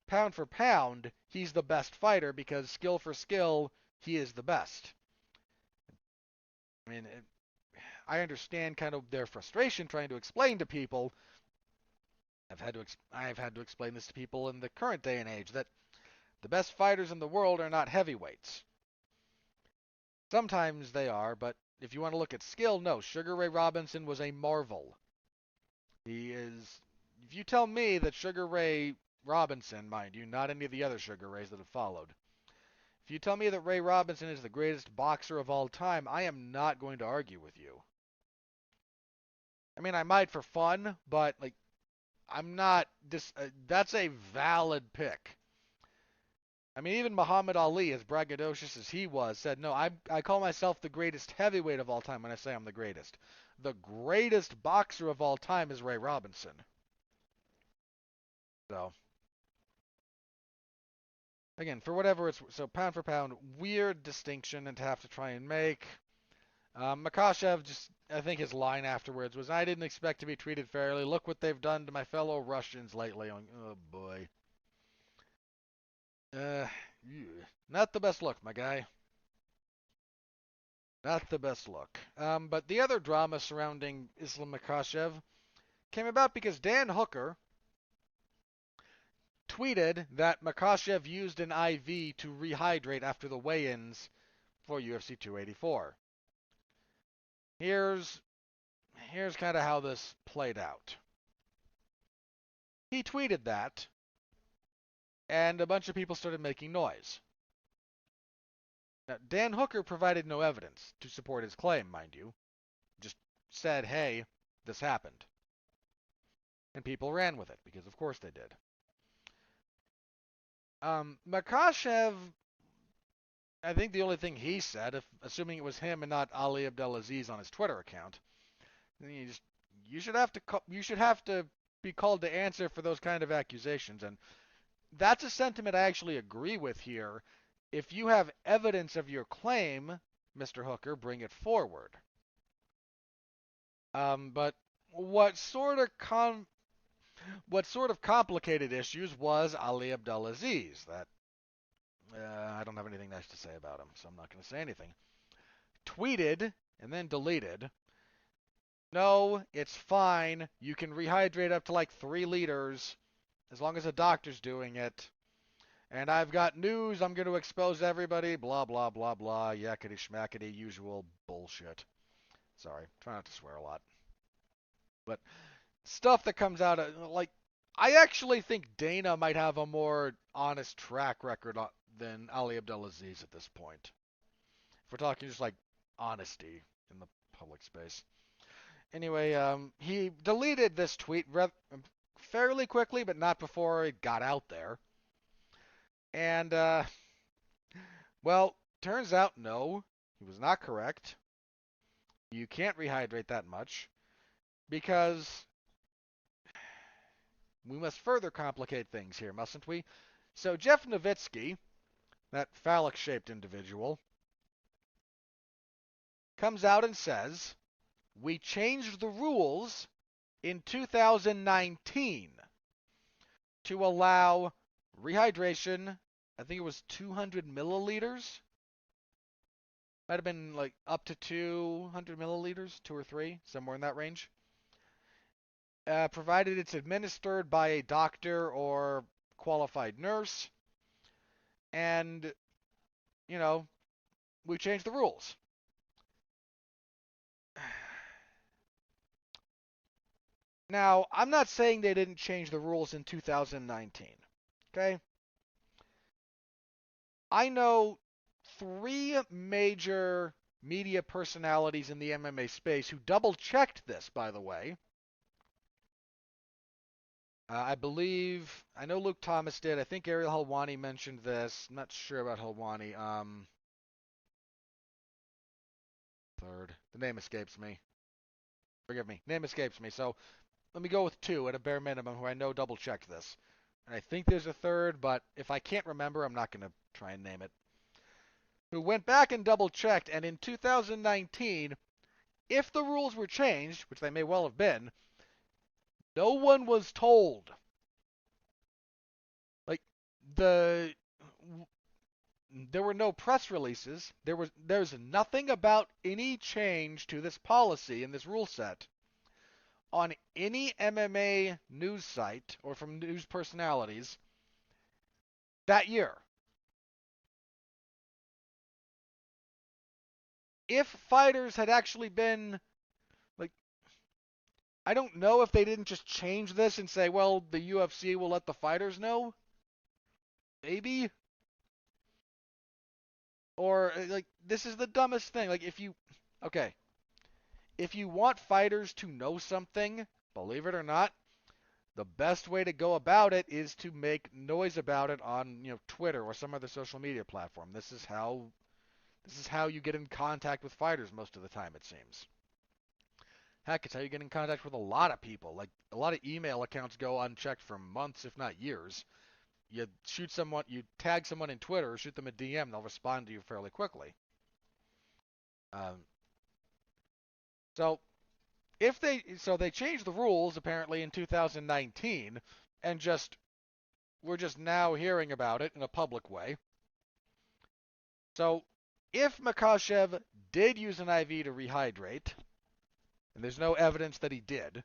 pound for pound, he's the best fighter because skill for skill, he is the best. I mean, I understand kind of their frustration trying to explain to people. I've had to explain this to people in the current day and age that the best fighters in the world are not heavyweights. Sometimes they are, but if you want to look at skill, no. Sugar Ray Robinson was a marvel. He is. If you tell me that Sugar Ray Robinson, mind you, not any of the other Sugar Rays that have followed, if you tell me that Ray Robinson is the greatest boxer of all time, I am not going to argue with you. I mean, I might for fun, but like, I'm not. That's a valid pick. I mean, even Muhammad Ali, as braggadocious as he was, said, no, I call myself the greatest heavyweight of all time when I say I'm the greatest. The greatest boxer of all time is Ray Robinson. So, again, for whatever it's, so pound for pound, weird distinction and to have to try and make. Makhachev just, I think his line afterwards was, I didn't expect to be treated fairly. Look what they've done to my fellow Russians lately. Oh boy. Uh, not the best look, my guy. Not the best look. But the other drama surrounding Islam Makhachev came about because Dan Hooker tweeted that Makhachev used an IV to rehydrate after the weigh-ins for UFC 284. Here's kind of how this played out. He tweeted that, and a bunch of people started making noise. Now, Dan Hooker provided no evidence to support his claim, mind you. Just said, hey, this happened. And people ran with it, because of course they did. Makhachev, I think the only thing he said, assuming it was him and not Ali Abdelaziz on his Twitter account, you should have to be called to answer for those kind of accusations, and that's a sentiment I actually agree with here. If you have evidence of your claim, Mr. Hooker, bring it forward. But what sort of complicated issues was Ali Abdelaziz. That I don't have anything nice to say about him, so I'm not going to say anything. Tweeted and then deleted. No, it's fine. You can rehydrate up to like 3 liters as long as a doctor's doing it. And I've got news. I'm going to expose everybody. Blah, blah, blah, blah. Yakety schmackety. Usual bullshit. Sorry. Try not to swear a lot. But stuff that comes out of, like, I actually think Dana might have a more honest track record than Ali Abdelaziz at this point. If we're talking just like honesty in the public space. Anyway, he deleted this tweet fairly quickly, but not before it got out there. And, well, turns out no, he was not correct. You can't rehydrate that much because we must further complicate things here, mustn't we? So Jeff Nowitzki, that phallic-shaped individual, comes out and says, we changed the rules in 2019 to allow rehydration. I think it was 200 milliliters. Might have been like up to 200 milliliters, 2 or 3, somewhere in that range. Provided it's administered by a doctor or qualified nurse. And, you know, we changed the rules. Now, I'm not saying they didn't change the rules in 2019. Okay? I know 3 major media personalities in the MMA space who double-checked this, by the way. I know Luke Thomas did. I think Ariel Helwani mentioned this. I'm not sure about Helwani. Third. The name escapes me. Forgive me. Name escapes me. So let me go with 2 at a bare minimum who I know double-checked this. And I think there's a third, but if I can't remember, I'm not going to try and name it. Who went back and double-checked, and in 2019, if the rules were changed, which they may well have been, no one was told. Like, there were no press releases. There's nothing about any change to this policy in this rule set on any MMA news site or from news personalities that year. If fighters had actually been, like, I don't know if they didn't just change this and say, well, the UFC will let the fighters know. Maybe. Or, like, this is the dumbest thing. Like, if you want fighters to know something, believe it or not, the best way to go about it is to make noise about it on, Twitter or some other social media platform. This is how you get in contact with fighters most of the time, it seems. Heck, it's how you get in contact with a lot of people. Like, a lot of email accounts go unchecked for months, if not years. You tag someone in Twitter, or shoot them a DM, they'll respond to you fairly quickly. So they changed the rules apparently in 2019, and we're just now hearing about it in a public way. So if Makhachev did use an IV to rehydrate, and there's no evidence that he did,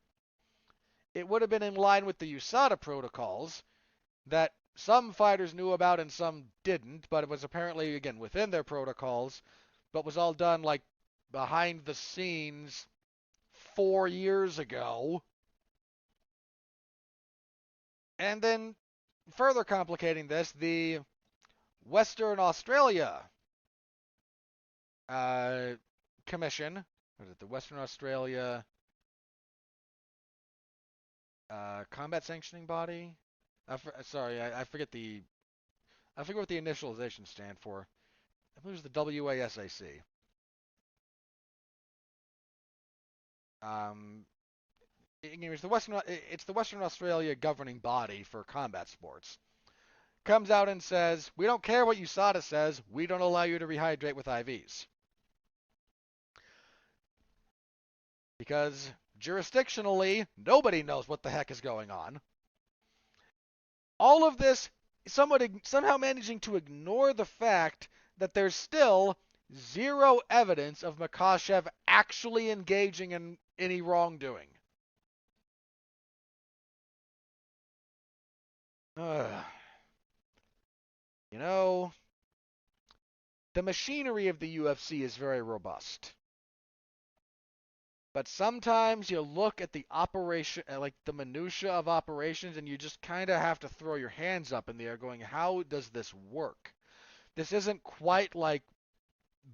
it would have been in line with the USADA protocols that some fighters knew about and some didn't, but it was apparently, again, within their protocols, but was all done, like, behind the scenes 4 years ago. And then, further complicating this, the Western Australia Commission, what is it, the Western Australia Combat Sanctioning Body? I forget what the initializations stand for. I believe it was the WASAC. It's the Western Australia governing body for combat sports. Comes out and says, we don't care what USADA says, we don't allow you to rehydrate with IVs. Because jurisdictionally, nobody knows what the heck is going on. All of this, somehow managing to ignore the fact that there's still zero evidence of Makhachev actually engaging in any wrongdoing. You know, the machinery of the UFC is very robust. But sometimes you look at the operation, like the minutia of operations, and you just kind of have to throw your hands up in the air going, how does this work? This isn't quite like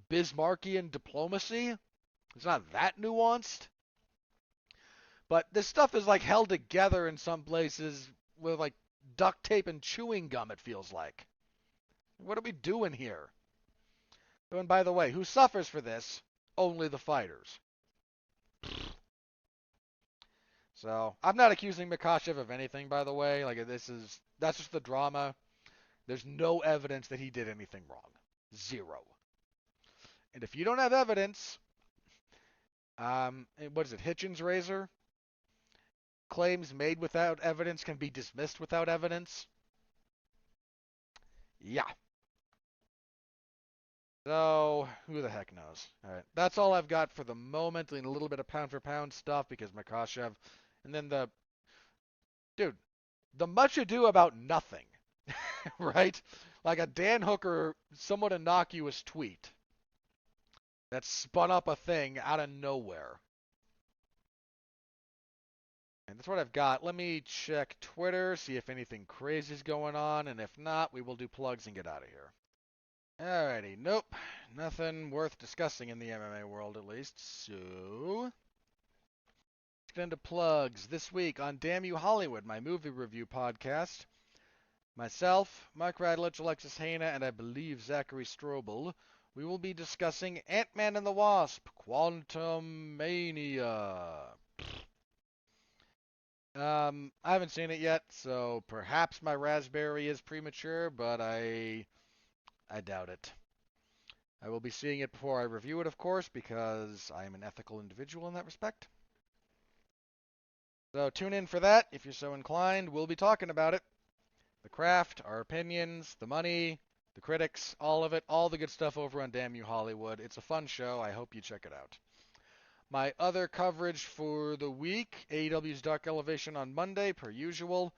Bismarckian diplomacy. It's not that nuanced. But this stuff is like held together in some places with like duct tape and chewing gum, it feels like. What are we doing here? Oh, and by the way, who suffers for this? Only the fighters. So I'm not accusing Makhachev of anything, by the way. Like that's just the drama. There's no evidence that he did anything wrong. Zero. And if you don't have evidence, what is it? Hitchens razor? Claims made without evidence can be dismissed without evidence. Yeah. So, who the heck knows? All right. That's all I've got for the moment. And a little bit of pound for pound stuff because Makhachev. And then dude, the much ado about nothing. Right? Like a Dan Hooker, somewhat innocuous tweet that spun up a thing out of nowhere. And that's what I've got. Let me check Twitter, see if anything crazy is going on, and if not, we will do plugs and get out of here. Alrighty, nope. Nothing worth discussing in the MMA world, at least. So, let's get into plugs. This week on Damn You Hollywood, my movie review podcast, myself, Mark Radlich, Alexis Haina, and I believe Zachary Strobel, we will be discussing Ant-Man and the Wasp, Quantum Mania. I haven't seen it yet, so perhaps my raspberry is premature, but I doubt it. I will be seeing it before I review it, of course, because I am an ethical individual in that respect. So tune in for that if you're so inclined. We'll be talking about it. The craft, our opinions, the money, the critics, all of it, all the good stuff over on Damn You Hollywood. It's a fun show. I hope you check it out. My other coverage for the week, AEW's Dark Elevation on Monday, per usual.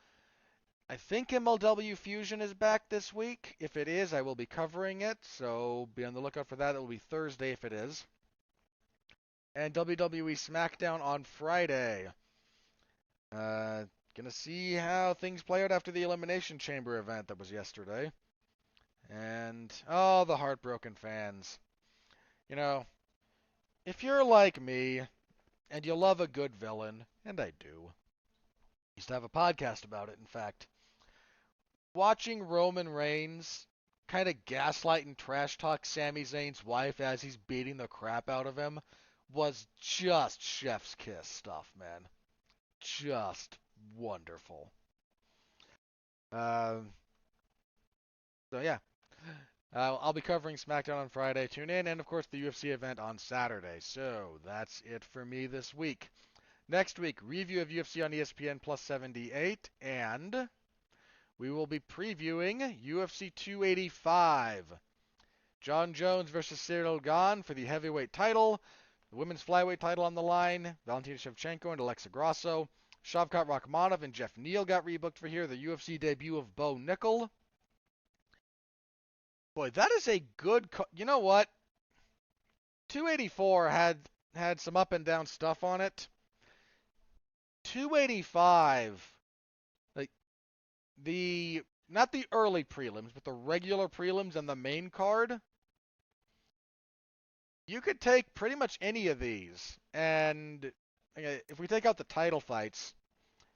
I think MLW Fusion is back this week. If it is, I will be covering it, so be on the lookout for that. It will be Thursday if it is. And WWE SmackDown on Friday. Gonna see how things play out after the Elimination Chamber event that was yesterday. And, oh, the heartbroken fans. You know, if you're like me, and you love a good villain, and I do. I used to have a podcast about it, in fact. Watching Roman Reigns kind of gaslight and trash talk Sami Zayn's wife as he's beating the crap out of him was just chef's kiss stuff, man. Just wonderful. Uh, so yeah, I'll be covering SmackDown on Friday. Tune in, and of course the UFC event on Saturday. So that's it for me this week. Next week, review of UFC on ESPN Plus 78, and we will be previewing UFC 285. John Jones versus Cyril Gane for the heavyweight title. The women's flyweight title on the line. Valentina Shevchenko and Alexa Grasso. Shavkat Rakhmonov and Jeff Neal got rebooked for here. The UFC debut of Bo Nickel. Boy, that is a good... You know what? 284 had some up and down stuff on it. 285, like not the early prelims, but the regular prelims and the main card. You could take pretty much any of these, and if we take out the title fights,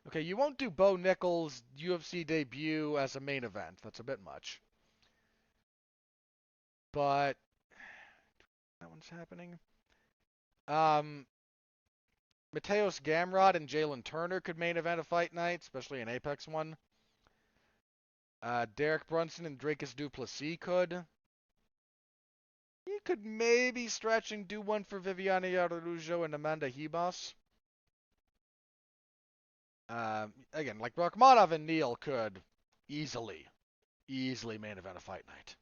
okay, you won't do Bo Nickel's UFC debut as a main event. That's a bit much. But that one's happening. Mateos Gamrot and Jalen Turner could main event a fight night, especially an Apex one. Derek Brunson and Dracus du Plessis could. You could maybe stretch and do one for Viviane Araújo and Amanda Ribas. Again, like Rakhmonov and Neal could easily main event a fight night.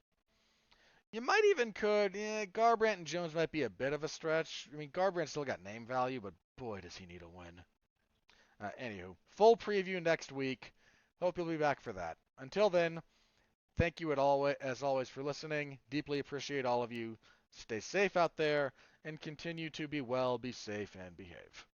You might even could, Garbrandt and Jones might be a bit of a stretch. I mean, Garbrandt still got name value, but boy, does he need a win. Anywho, full preview next week. Hope you'll be back for that. Until then, Thank you as always for listening. Deeply appreciate all of you. Stay safe out there and continue to be well, be safe, and behave.